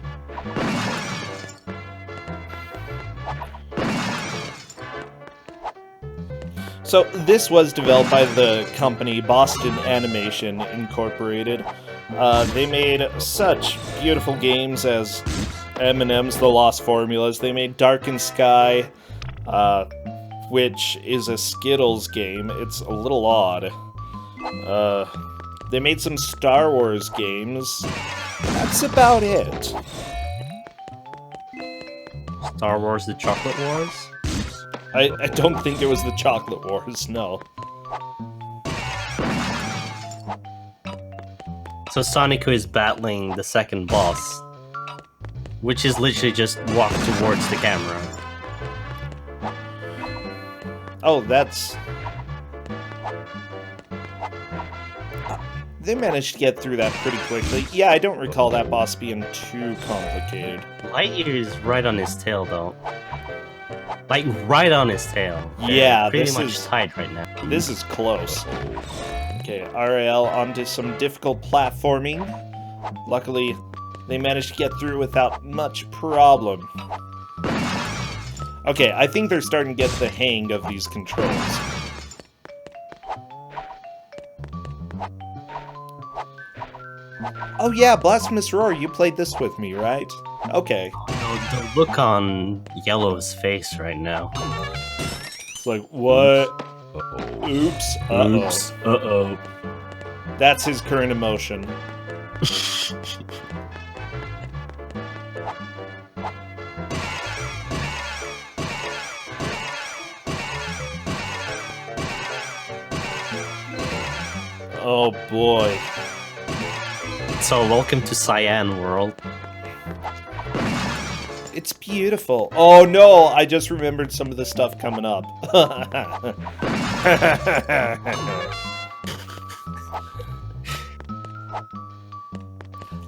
So, this was developed by the company Boston Animation Incorporated. They made such beautiful games as M&M's The Lost Formulas. They made Darkened Sky, which is a Skittles game. It's a little odd. They made some Star Wars games. That's about it. Star Wars The Chocolate Wars? I don't think it was the Chocolate Wars, no. So Sonic is battling the second boss, which is literally just walk towards the camera. Oh, that's... They managed to get through that pretty quickly. Yeah, I don't recall that boss being too complicated. Lightyear is right on his tail, though. Like right on his tail. They're Yeah, pretty this much is- tight right now. This is close. Okay, RAL onto some difficult platforming. Luckily, they managed to get through without much problem. Okay, I think they're starting to get the hang of these controls. Oh yeah, Blasphemous Roar, you played this with me, right? Okay. The look on Yellow's face right now. It's like, what? Uh-oh. Oops. Uh-oh. Oops. Uh-oh. That's his current emotion. Oh boy. So welcome to Cyan World. It's beautiful. Oh no, I just remembered some of the stuff coming up.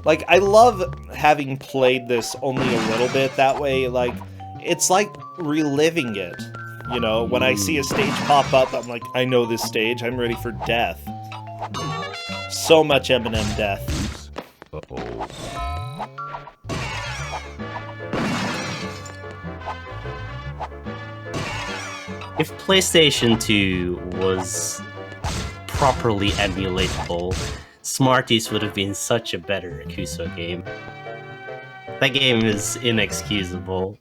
Like, I love having played this only a little bit that way. Like, it's like reliving it. You know, when I see a stage pop up, I'm like, I know this stage, I'm ready for death. So much Eminem death. Uh-oh. If PlayStation 2 was properly emulatable, Smarties would have been such a better Kuso game. That game is inexcusable.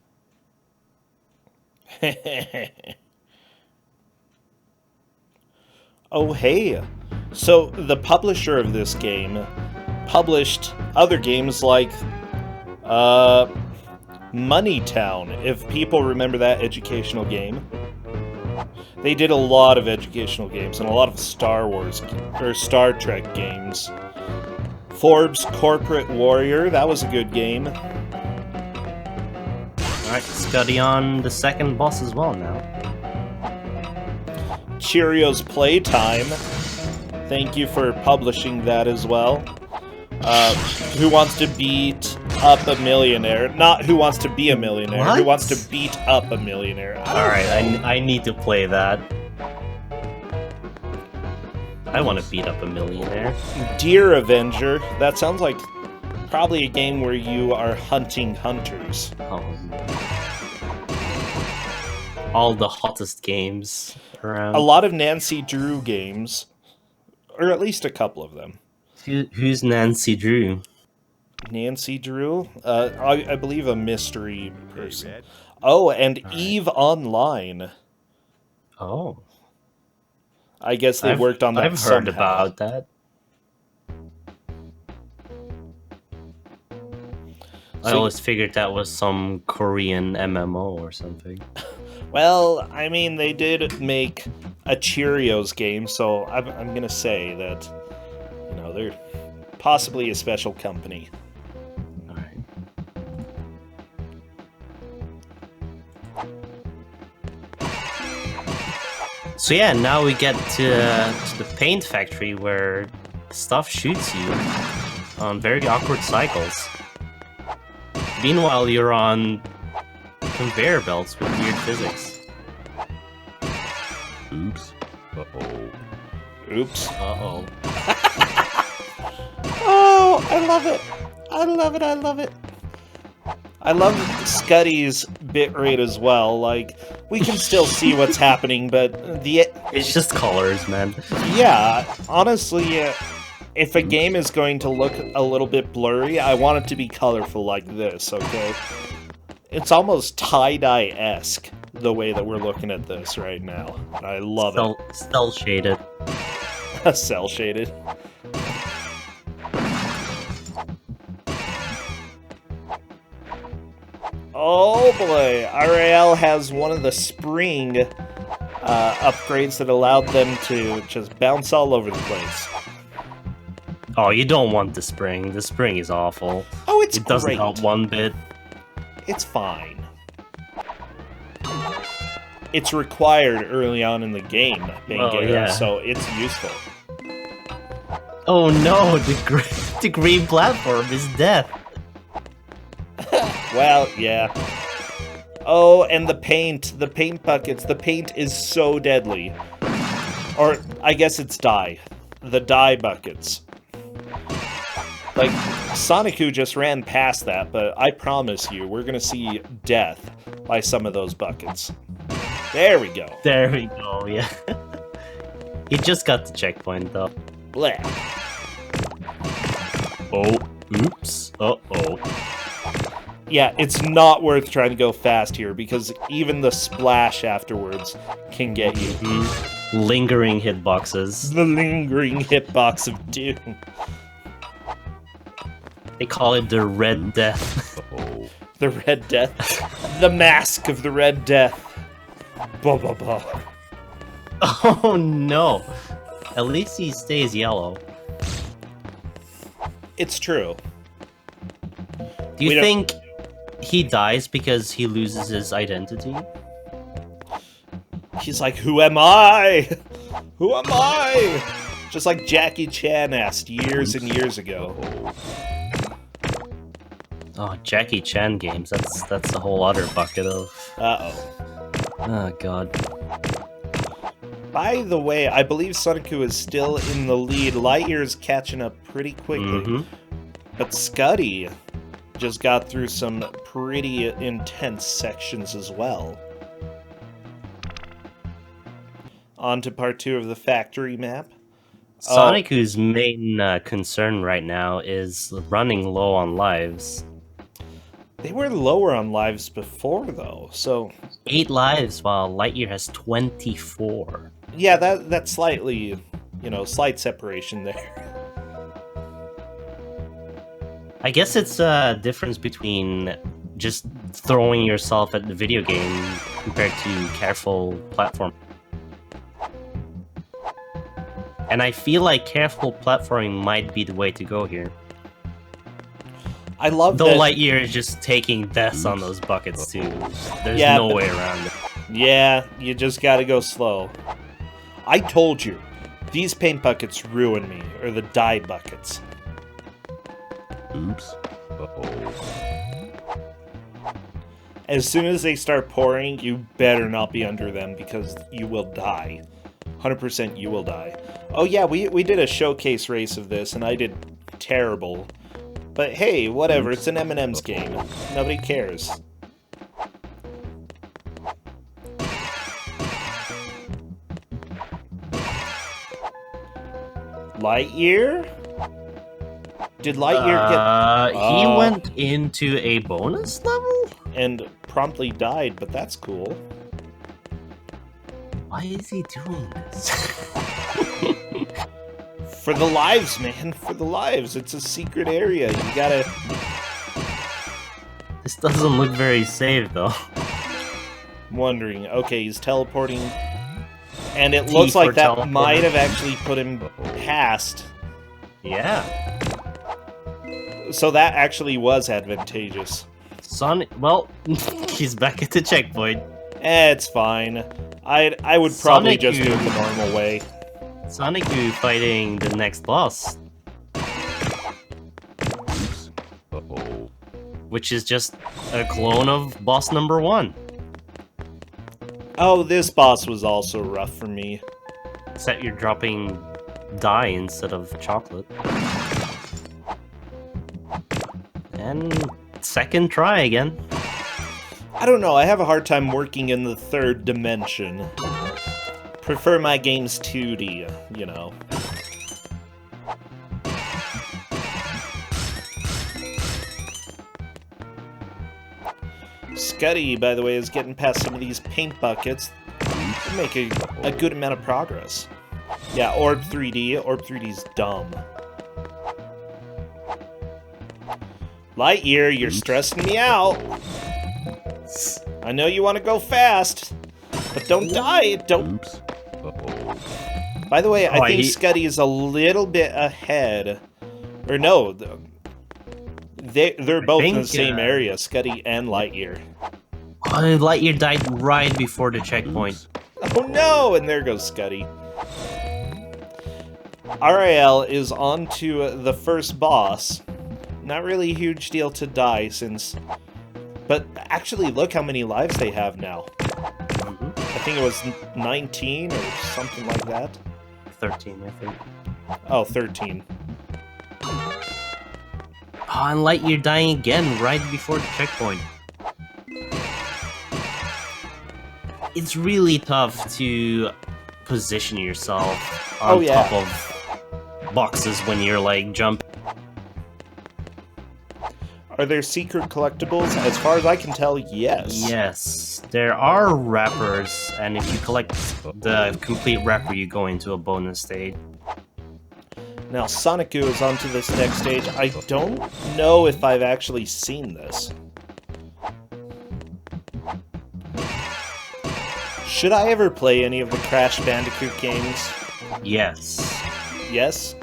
Oh, hey. So, the publisher of this game published other games like, Money Town, if people remember that educational game. They did a lot of educational games and a lot of Star Wars or Star Trek games. Forbes Corporate Warrior, that was a good game. Alright, Scuddy on the second boss as well now. Cheerios Playtime, thank you for publishing that as well. Who Wants to Beat Up a Millionaire? Not Who Wants to Be a Millionaire. What? Who Wants to Beat Up a Millionaire? Alright, I need to play that. I want to beat up a millionaire. Deer Avenger. That sounds like probably a game where you are hunting hunters. All the hottest games around. A lot of Nancy Drew games, or at least a couple of them. Who's Nancy Drew? Nancy Drew? I believe a mystery person. Oh, and Eve Online. Oh. I guess they worked on that I've somehow. heard about that. I So- always figured that was some Korean MMO or something. Well, I mean, they did make a Cheerios game, so I'm gonna say that, you know, they're possibly a special company. Alright. So yeah, now we get to the paint factory where stuff shoots you on very awkward cycles. Meanwhile, you're on conveyor belts with weird physics. Oops. Uh-oh. Oops. Uh-oh. Oh, I love it. I love it, I love it. I love Scuddy's bitrate as well. Like, we can still see what's happening, but It's just colors, man. yeah, honestly, if a game is going to look a little bit blurry, I want it to be colorful like this, okay? It's almost tie-dye-esque, the way that we're looking at this right now. I love Cell shaded. it. Cell-shaded. Oh boy, RAL has one of the spring upgrades that allowed them to just bounce all over the place. Oh, you don't want the spring. The spring is awful. Oh, it's It doesn't great. help one bit. It's fine. It's required early on in the game, Bangera, yeah. so it's useful. Oh no, the green platform is death. Well, yeah. Oh, and the paint buckets. The paint is so deadly. Or, I guess it's dye. The dye buckets. Like, Sonic just ran past that, but I promise you, we're gonna see death by some of those buckets. There we go. There we go, yeah. He just got the checkpoint, though. Blah. Oh, oops. Uh-oh. Yeah, it's not worth trying to go fast here, because even the splash afterwards can get you. Lingering hitboxes. The lingering hitbox of doom. They call it the Red Death. Uh-oh. The Red Death. The mask of the Red Death. Blah, blah, blah. Oh no! At least he stays yellow. It's true. Do you think he dies because he loses his identity? He's like, who am I? Who am I? Just like Jackie Chan asked years and years ago. Oh, Jackie Chan games. That's a whole other bucket of. Uh-oh. Oh god. By the way, I believe Sonic is still in the lead. Lightyear's catching up pretty quickly. But Scuddy just got through some pretty intense sections as well. On to part 2 of the factory map. Sonic-U's main concern right now is running low on lives. They were lower on lives before, though, so... 8 lives, while Lightyear has 24. Yeah, that's slightly, slight separation there. I guess it's a difference between just throwing yourself at the video game compared to careful platform. And I feel like careful platforming might be the way to go here. I love Though that... Lightyear is just taking deaths on those buckets too. There's Yeah, no but- way around it. Yeah, you just gotta go slow. I told you, these paint buckets ruin me, or the dye buckets. Oops. Uh-oh. As soon as they start pouring, you better not be under them, because you will die. 100% you will die. Oh yeah, we did a showcase race of this, and I did terrible. But hey, whatever, it's an M&M's game. Nobody cares. Lightyear? Did Lightyear get... He Oh. went into a bonus level? And promptly died, but that's cool. Why is he doing this? For the lives, man. For the lives. It's a secret area. You gotta... This doesn't look very safe, though. I'm wondering. Okay, he's teleporting. And it looks like that might have actually put him past. Yeah. So that actually was advantageous. Sonic, well, he's back at the checkpoint. It's fine. I would probably Sonic, just do it you- the normal way. Sonic fighting the next boss, Uh-oh. which is just a clone of boss number 1. Oh, this boss was also rough for me. Except you're dropping dye instead of chocolate. And second try again. I don't know, I have a hard time working in the third dimension. Prefer my games 2D, you know. Scuddy, by the way, is getting past some of these paint buckets. They make a good amount of progress. Yeah, Orb 3D. Orb 3D's dumb. Lightyear, you're stressing me out. I know you want to go fast, but don't die. Don't. Oops. Uh-oh. By the way, I Oh, think he- Scuddy is a little bit ahead. Or no, they're both in the think, same area, Scuddy and Lightyear. Oh, Lightyear died right before the checkpoint. Oh no! And there goes Scuddy. RIL is on to the first boss. Not really a huge deal to die since But actually, look how many lives they have now. Mhm. I think it was 19 or something like that. 13, I think. Oh, 13. Oh, and Lightyear dying again right before the checkpoint. It's really tough to position yourself on Oh, yeah. top of boxes when you're like jumping. Are there secret collectibles? As far as I can tell, yes. Yes, there are wrappers, and if you collect the complete wrapper, you go into a bonus stage. Now, Sonic Goo is onto this next stage. I don't know if I've actually seen this. Should I ever play any of the Crash Bandicoot games? Yes, Yes?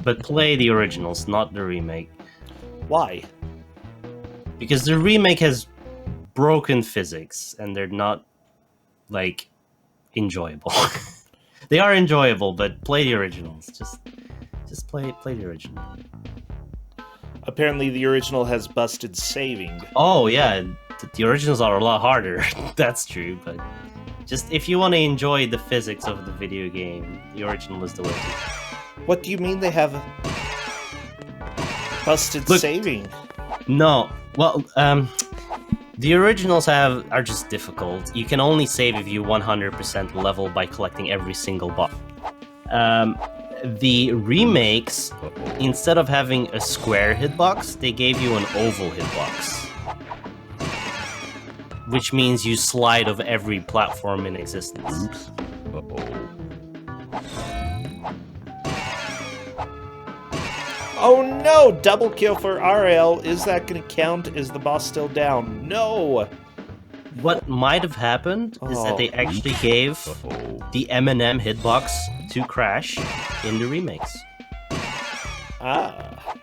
but play the originals, not the remake. Why? Because the remake has broken physics, and they're not, like, enjoyable. They are enjoyable, but play the originals. Just play the original. Apparently the original has busted saving. Oh yeah, the originals are a lot harder. That's true, but just if you want to enjoy the physics of the video game, the original is the way to. What do you mean they have busted Look. saving? No, well, the originals are just difficult. You can only save if you 100% level by collecting every single box. The remakes, instead of having a square hitbox, they gave you an oval hitbox. Which means you slide of every platform in existence. Oops. Uh-oh. Oh no! Double kill for RL. Is that gonna count? Is the boss still down? No! What might have happened is that they actually gave Uh-oh. the M&M hitbox to Crash in the remakes. Ah.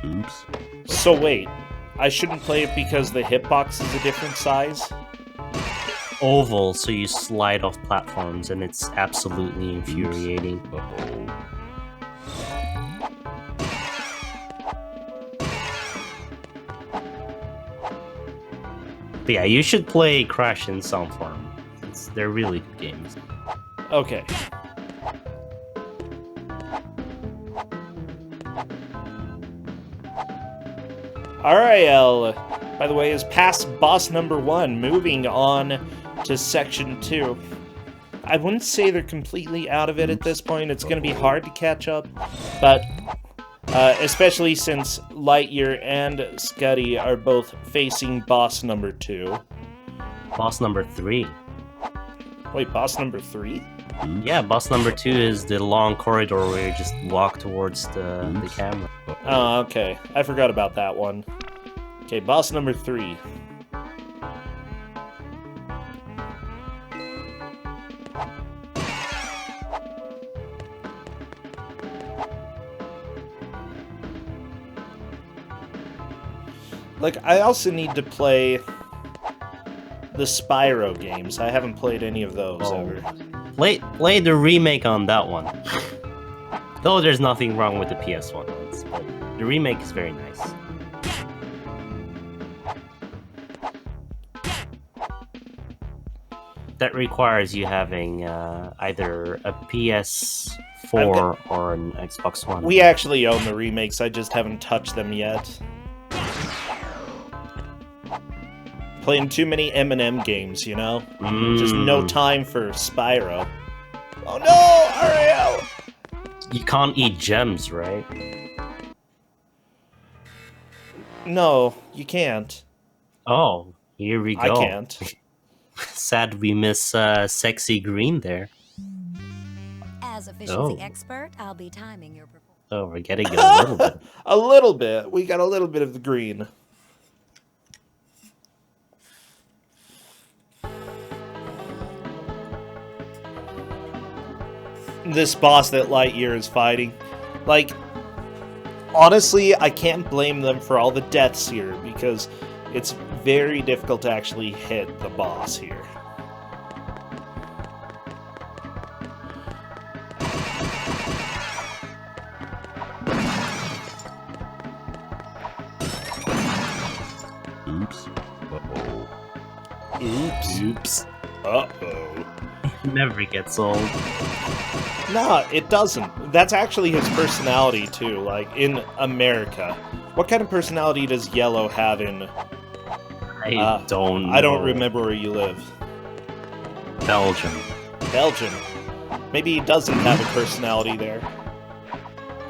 Oops. So wait, I shouldn't play it because the hitbox is a different size? Oval, so you slide off platforms, and it's absolutely infuriating. Uh-oh. But yeah, you should play Crash in some form. They're really good games. Okay. RIL, by the way, is past boss number 1, moving on to section 2. I wouldn't say they're completely out of it at this point. It's going to be hard to catch up, but especially since Lightyear and Scuddy are both facing boss number 2. Boss number 3. Wait, boss number 3? Yeah, boss number 2 is the long corridor where you just walk towards the camera. Oh, okay. I forgot about that one. Okay, boss number 3. Look, I also need to play the Spyro games. I haven't played any of those ever. Play the remake on that one. Though there's nothing wrong with the PS1 ones, but the remake is very nice. That requires you having either a PS4 or an Xbox One. We actually own the remakes, I just haven't touched them yet. Playing too many M&M games, you know? Just no time for Spyro. Oh no! Ariel! You can't eat gems, right? No, you can't. Oh, here we go. I can't. Sad we miss Sexy Green there. As efficiency Oh. expert, I'll be timing your performance. Oh, we're getting it a little bit. A little bit. We got a little bit of the green. This boss that Lightyear is fighting. Like, honestly, I can't blame them for all the deaths here, because it's very difficult to actually hit the boss here. Oops. Uh-oh. Never gets old. Nah, it doesn't. That's actually his personality, too, like, in America. What kind of personality does Yellow have in... I don't know. I don't remember where you live. Belgium. Belgium. Maybe he doesn't have a personality there.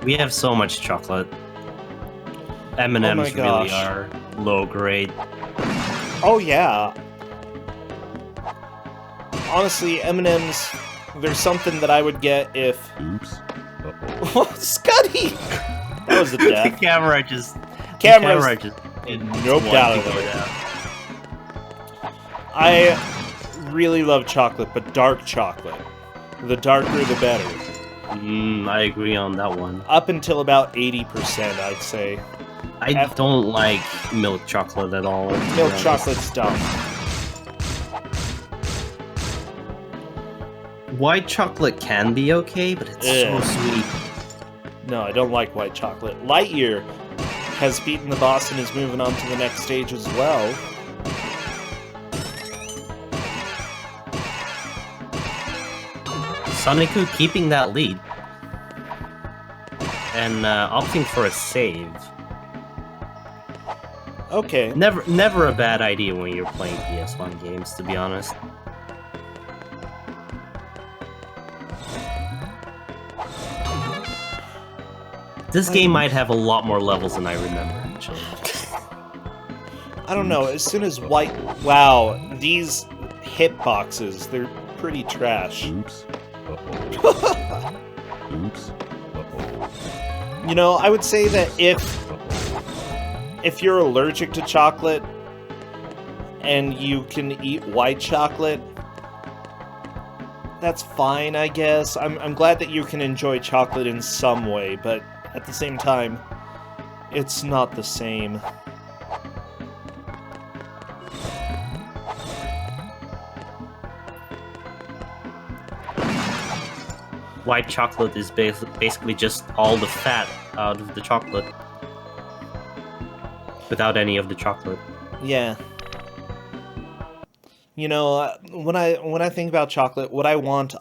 We have so much chocolate. M&Ms really gosh. are low grade. Oh, yeah. Honestly, M&M's, there's something that I would get if... Oops. Uh-oh. What? Scotty! That was a The death. camera just... Camera's The camera just... noped out of wanted to go there. down. I really love chocolate, but dark chocolate. The darker, the better. I agree on that one. Up until about 80%, I'd say. I don't like milk chocolate at all. to be Milk honest. chocolate's dumb. White chocolate can be okay, but it's Ugh. so sweet. No, I don't like white chocolate. Lightyear has beaten the boss and is moving on to the next stage as well. Sonic keeping that lead. And opting for a save. Okay. Never a bad idea when you're playing PS1 games, to be honest. This game might have a lot more levels than I remember, actually. I don't know, as soon as white... Wow, these hitboxes, they're pretty trash. Oops. Uh-oh. Oops. Uh-oh. You know, I would say that if you're allergic to chocolate and you can eat white chocolate, that's fine, I guess. I'm glad that you can enjoy chocolate in some way, but at the same time, it's not the same. White chocolate is basically just all the fat out of the chocolate. Without any of the chocolate. Yeah. You know, when I think about chocolate, what I want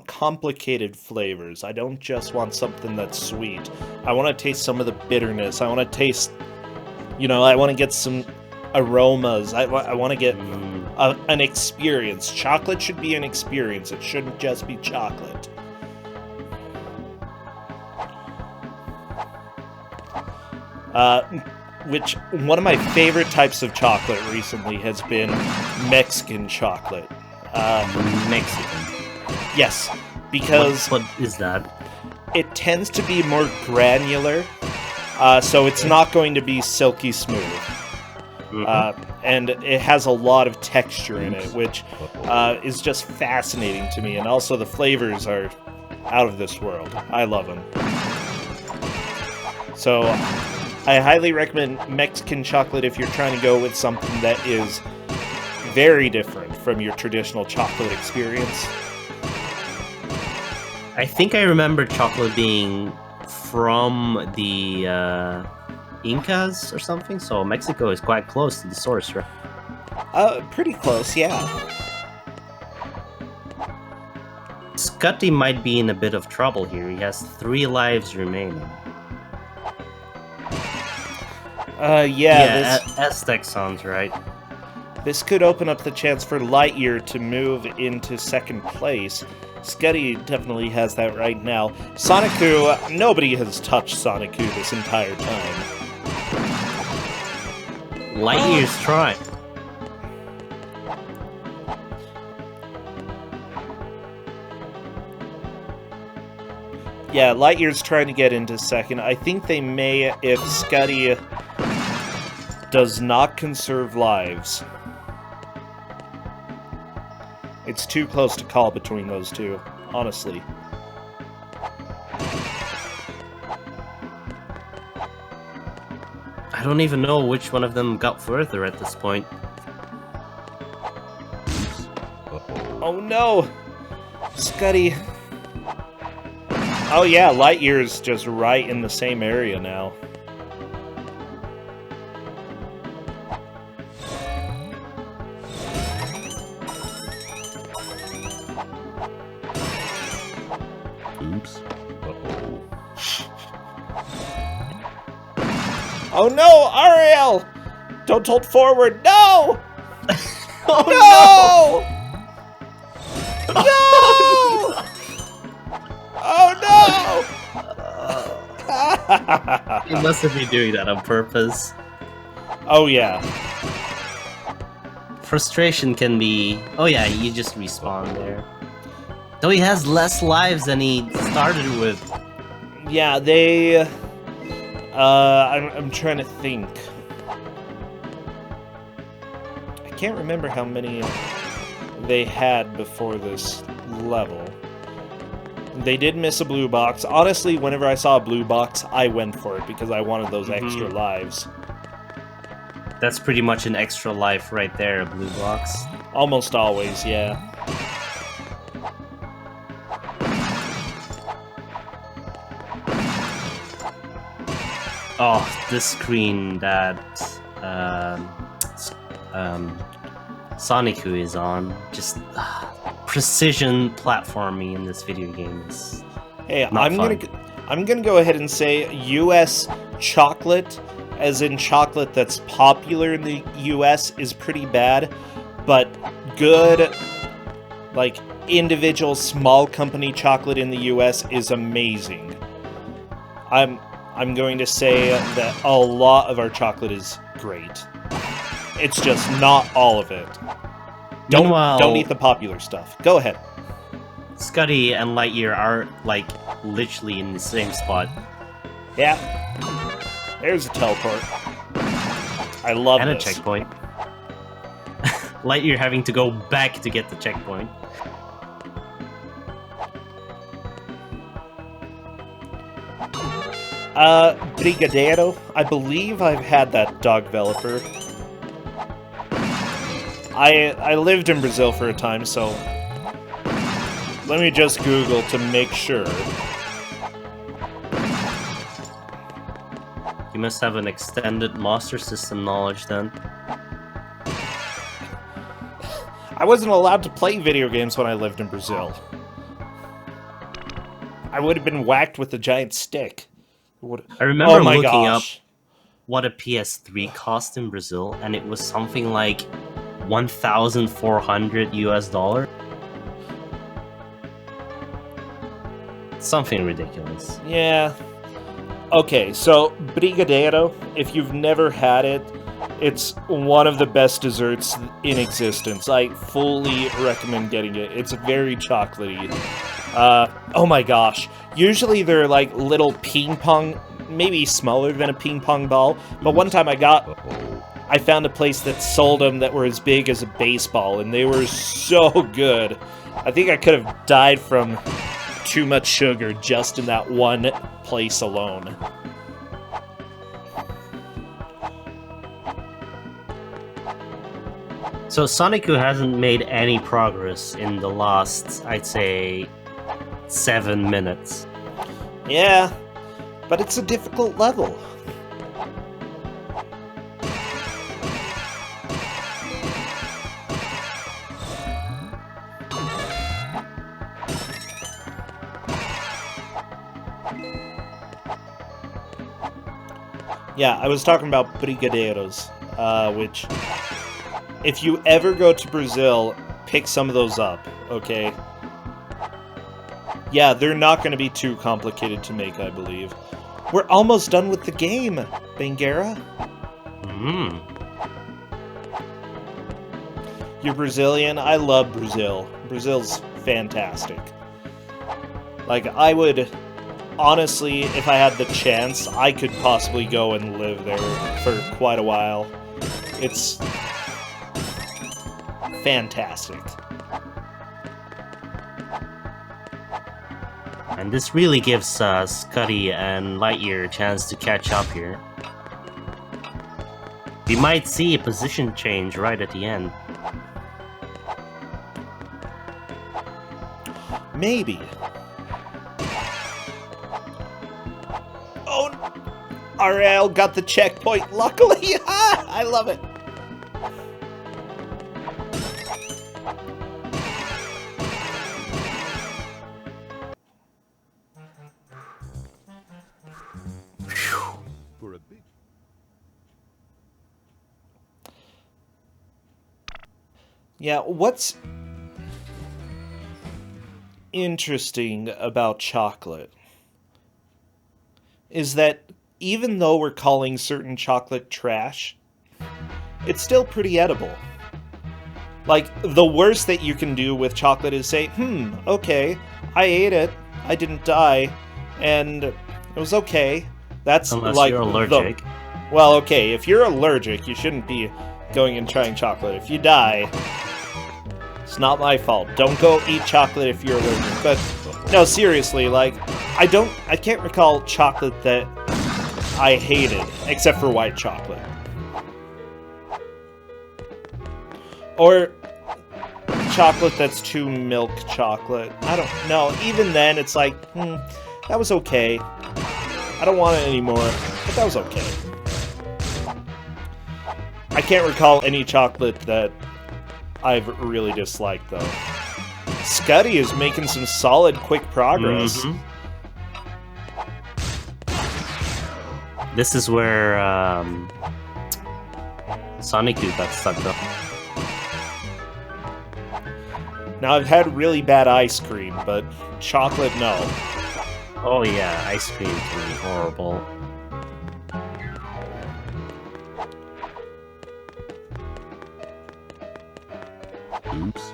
complicated flavors. I don't just want something that's sweet. I want to taste some of the bitterness. I want to taste, you know, I want to get some aromas. I want to get an experience. Chocolate should be an experience. It shouldn't just be chocolate. Which, one of my favorite types of chocolate recently has been Mexican chocolate. Mexican. Yes, because What is that? it tends to be more granular, so it's not going to be silky smooth. And it has a lot of texture in it, which is just fascinating to me, and also the flavors are out of this world. I love them. So I highly recommend Mexican chocolate if you're trying to go with something that is very different from your traditional chocolate experience. I think I remember chocolate being from the Incas or something, so Mexico is quite close to the source, right? Pretty close, yeah. Scotty might be in a bit of trouble here. He has 3 lives remaining. Yeah, Aztec sounds right. this could open up the chance for Lightyear to move into second place. Scuddy definitely has that right now. Sonic-Ku, nobody has touched Sonic-Ku this entire time. Lightyear's trying. Yeah, Lightyear's trying to get into second. I think they may if Scuddy does not conserve lives. It's too close to call between those two, honestly. I don't even know which one of them got further at this point. Oh no! Scuddy. Oh yeah, Lightyear's just right in the same area now. Oops. Uh-oh. Oh no, Ariel! Don't hold forward. No! Oh No! No! Oh no! You must have been doing that on purpose. Oh yeah. Frustration can be... Oh yeah, you just respawn there. Though he has less lives than he started with. Yeah, they... I'm trying to think. I can't remember how many they had before this level. They did miss a blue box. Honestly, whenever I saw a blue box, I went for it because I wanted those extra lives. That's pretty much an extra life right there, a blue box. Almost always, yeah. Oh, this screen that Sonic is on, just precision platforming in this video game is Hey, not fun. I'm gonna go ahead and say U.S. chocolate, as in chocolate that's popular in the U.S., is pretty bad, but good, like, individual small company chocolate in the U.S. is amazing. I'm going to say that a lot of our chocolate is great. It's just not all of it. Don't eat the popular stuff. Go ahead. Scuddy and Lightyear are, like, literally in the same spot. Yeah. There's a teleport. I love And this. a checkpoint. Lightyear having to go back to get the checkpoint. Brigadeiro. I believe I've had that dog developer. I lived in Brazil for a time, so let me just Google to make sure. You must have an extended Master System knowledge then. I wasn't allowed to play video games when I lived in Brazil. I would have been whacked with a giant stick. I remember Oh my looking up gosh. what a PS3 cost in Brazil, and it was something like 1,400 US dollar. Something ridiculous. Yeah. Okay, so Brigadeiro, if you've never had it, it's one of the best desserts in existence. I fully recommend getting it. It's very chocolatey. Oh my gosh. Usually they're like little ping pong, maybe smaller than a ping pong ball, but one time I found a place that sold them that were as big as a baseball, and they were so good. I think I could have died from too much sugar just in that one place alone. So Sonic hasn't made any progress in the last, I'd say, 7 minutes. Yeah, but it's a difficult level. Yeah, I was talking about brigadeiros, which, if you ever go to Brazil, pick some of those up, okay? Yeah, they're not going to be too complicated to make, I believe. We're almost done with the game, Bangera. You're Brazilian? I love Brazil. Brazil's fantastic. Like, I would... Honestly, if I had the chance, I could possibly go and live there for quite a while. It's... fantastic. And this really gives Scuddy and Lightyear a chance to catch up here. We might see a position change right at the end. Maybe. Oh, RL got the checkpoint, luckily! I love it! Yeah, what's interesting about chocolate is that even though we're calling certain chocolate trash, it's still pretty edible. Like, the worst that you can do with chocolate is say, okay, I ate it, I didn't die, and it was okay. That's Unless like you're allergic. Well, okay, if you're allergic, you shouldn't be going and trying chocolate. If you die, it's not my fault. Don't go eat chocolate if you're allergic. But, no, seriously, like, I can't recall chocolate that I hated, except for white chocolate. Or chocolate that's too milk chocolate. I don't know. Even then, it's like, that was okay. I don't want it anymore, but that was okay. I can't recall any chocolate that I've really disliked, though. Scuddy is making some solid, quick progress. This is where Bandicoot got stuck up. Now, I've had really bad ice cream, but chocolate, no. Oh yeah, ice cream can be horrible. Oops.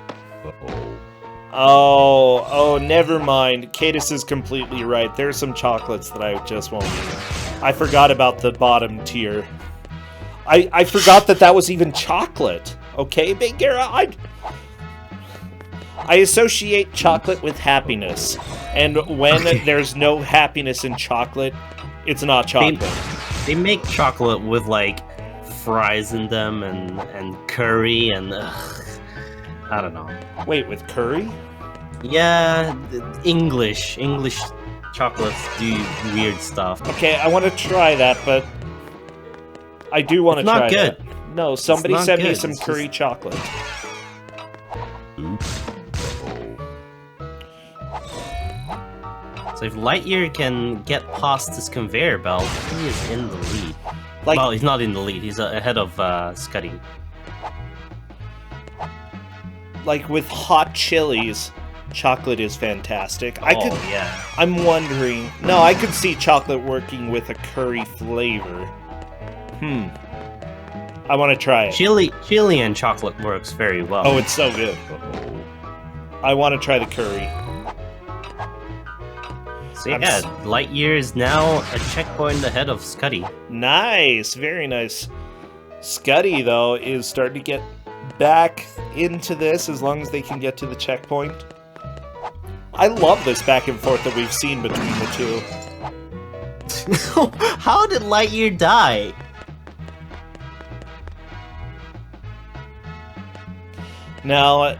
Oh, never mind. Cadis is completely right. There's some chocolates that I just won't eat. I forgot about the bottom tier. I forgot that was even chocolate. Okay, Big Gara, I associate chocolate with happiness. And when there's no happiness in chocolate, it's not chocolate. They make chocolate with, like, fries in them and curry and... I don't know. Wait, with curry? Yeah, English chocolates do weird stuff. Okay, I want to try that, but I do want to try not good. that. No, somebody not sent me good. some It's curry just- chocolate. Oops. So if Lightyear can get past this conveyor belt, he is in the lead. Like, Well, he's not in the lead. He's ahead of Scuddy. like with hot chilies, chocolate is fantastic. Yeah. I'm wondering. No, I could see chocolate working with a curry flavor. I want to try it. Chili and chocolate works very well. Oh, it's so good. I want to try the curry. So yeah, Lightyear is now a checkpoint ahead of Scuddy. Nice, very nice. Scuddy, though, is starting to get back into this as long as they can get to the checkpoint. I love this back and forth that we've seen between the two. How did Lightyear die? Now,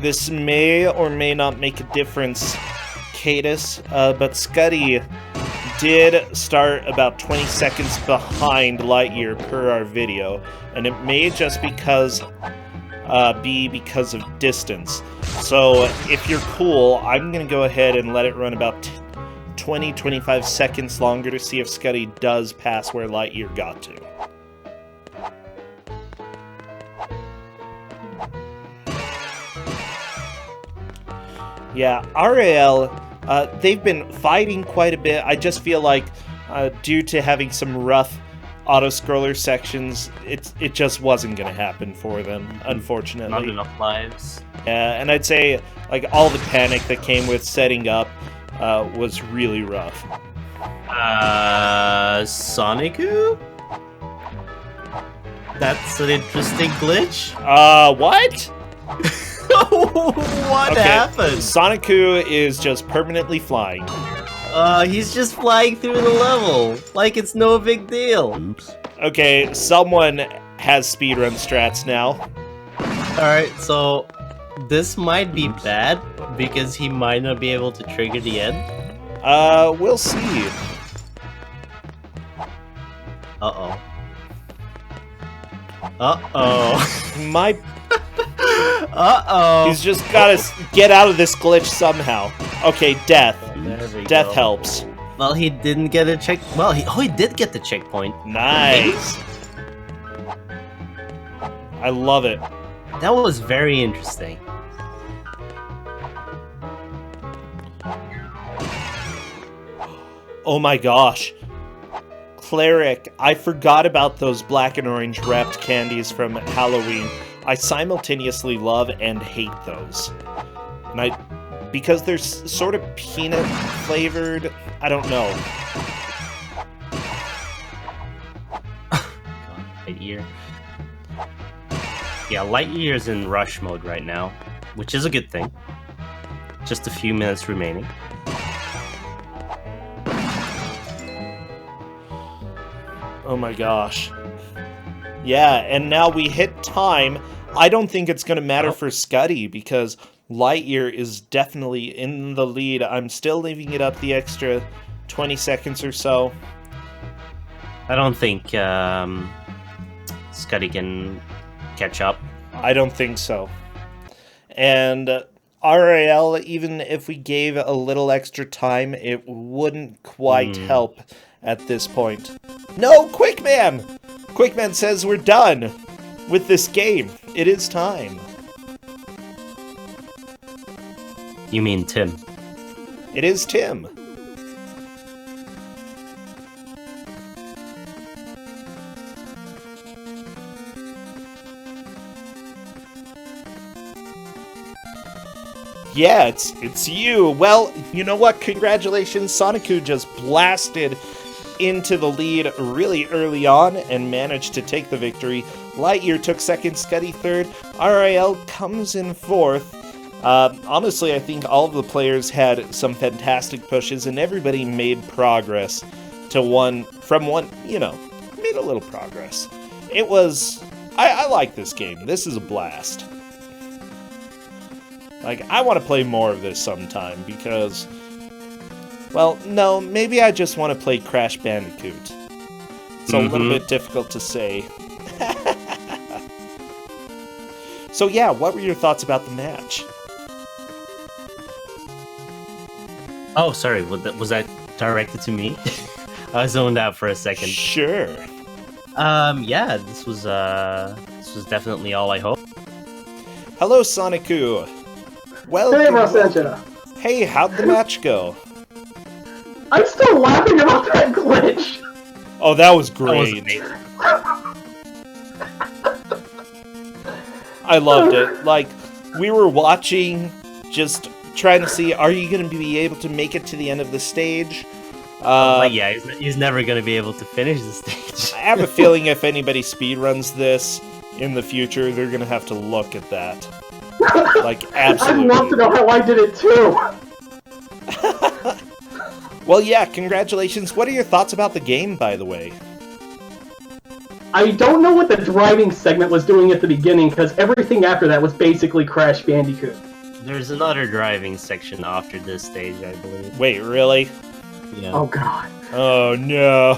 this may or may not make a difference, Cadis, but Scuddy did start about 20 seconds behind Lightyear per our video, and it may just be because of distance. So if you're cool, I'm going to go ahead and let it run about 20-25 seconds longer to see if Scuddy does pass where Lightyear got to. Yeah, RAL, they've been fighting quite a bit. I just feel like due to having some rough auto-scroller sections, it just wasn't going to happen for them, unfortunately. Not enough lives. Yeah, and I'd say like all the panic that came with setting up was really rough. Sonicu? That's an interesting glitch. What? What happened? Sonicu is just permanently flying. He's just flying through the level, like it's no big deal. Oops. Okay, someone has speedrun strats now. Alright, so this might be bad, because he might not be able to trigger the end. We'll see. Uh-oh. Uh-oh. My... Uh-oh. He's just gotta get out of this glitch somehow. Okay, death. There we Death go. helps. Well, he didn't get a check. Well, he did get the checkpoint. Nice. I love it. That was very interesting. Oh my gosh. Cleric, I forgot about those black and orange wrapped candies from Halloween. I simultaneously love and hate those. And because they're sort of peanut flavored, I don't know. Lightyear. Yeah, Lightyear's in rush mode right now, which is a good thing. Just a few minutes remaining. Oh my gosh. Yeah, and now we hit time. I don't think it's going to matter for Scuddy because Lightyear is definitely in the lead. I'm still leaving it up the extra 20 seconds or so. I don't think Scuddy can catch up. I don't think so. And RAL, even if we gave a little extra time, it wouldn't quite help at this point. No, Quickman! Quickman says we're done with this game. It is time. You mean Tim? It is Tim. Yeah, it's you. Well, you know what? Congratulations, Sonicu just blasted into the lead really early on and managed to take the victory. Lightyear took second, Scuddy third. RIL comes in fourth. Honestly, I think all of the players had some fantastic pushes and everybody made progress to made a little progress. It was, I like this game. This is a blast. Like, I want to play more of this sometime because, well, no, maybe I just want to play Crash Bandicoot. It's a little bit difficult to say. So yeah, what were your thoughts about the match? Oh, sorry, was that directed to me? I zoned out for a second. Sure. Yeah, this was definitely all I hoped. Hello, Sonicu. Well, Hey, Rosanjana. hey, how'd the match go? I'm still laughing about that glitch. Oh, that was That was great. amazing. I loved it. Like, we were watching, just trying to see, are you going to be able to make it to the end of the stage? But yeah, he's never going to be able to finish the stage. I have a feeling if anybody speedruns this in the future, they're going to have to look at that. Like, absolutely. I'd love to know how I did it too. Well, yeah, congratulations. What are your thoughts about the game, by the way? I don't know what the driving segment was doing at the beginning, because everything after that was basically Crash Bandicoot. There's another driving section after this stage, I believe. Wait, really? Yeah. Oh god. Oh, no.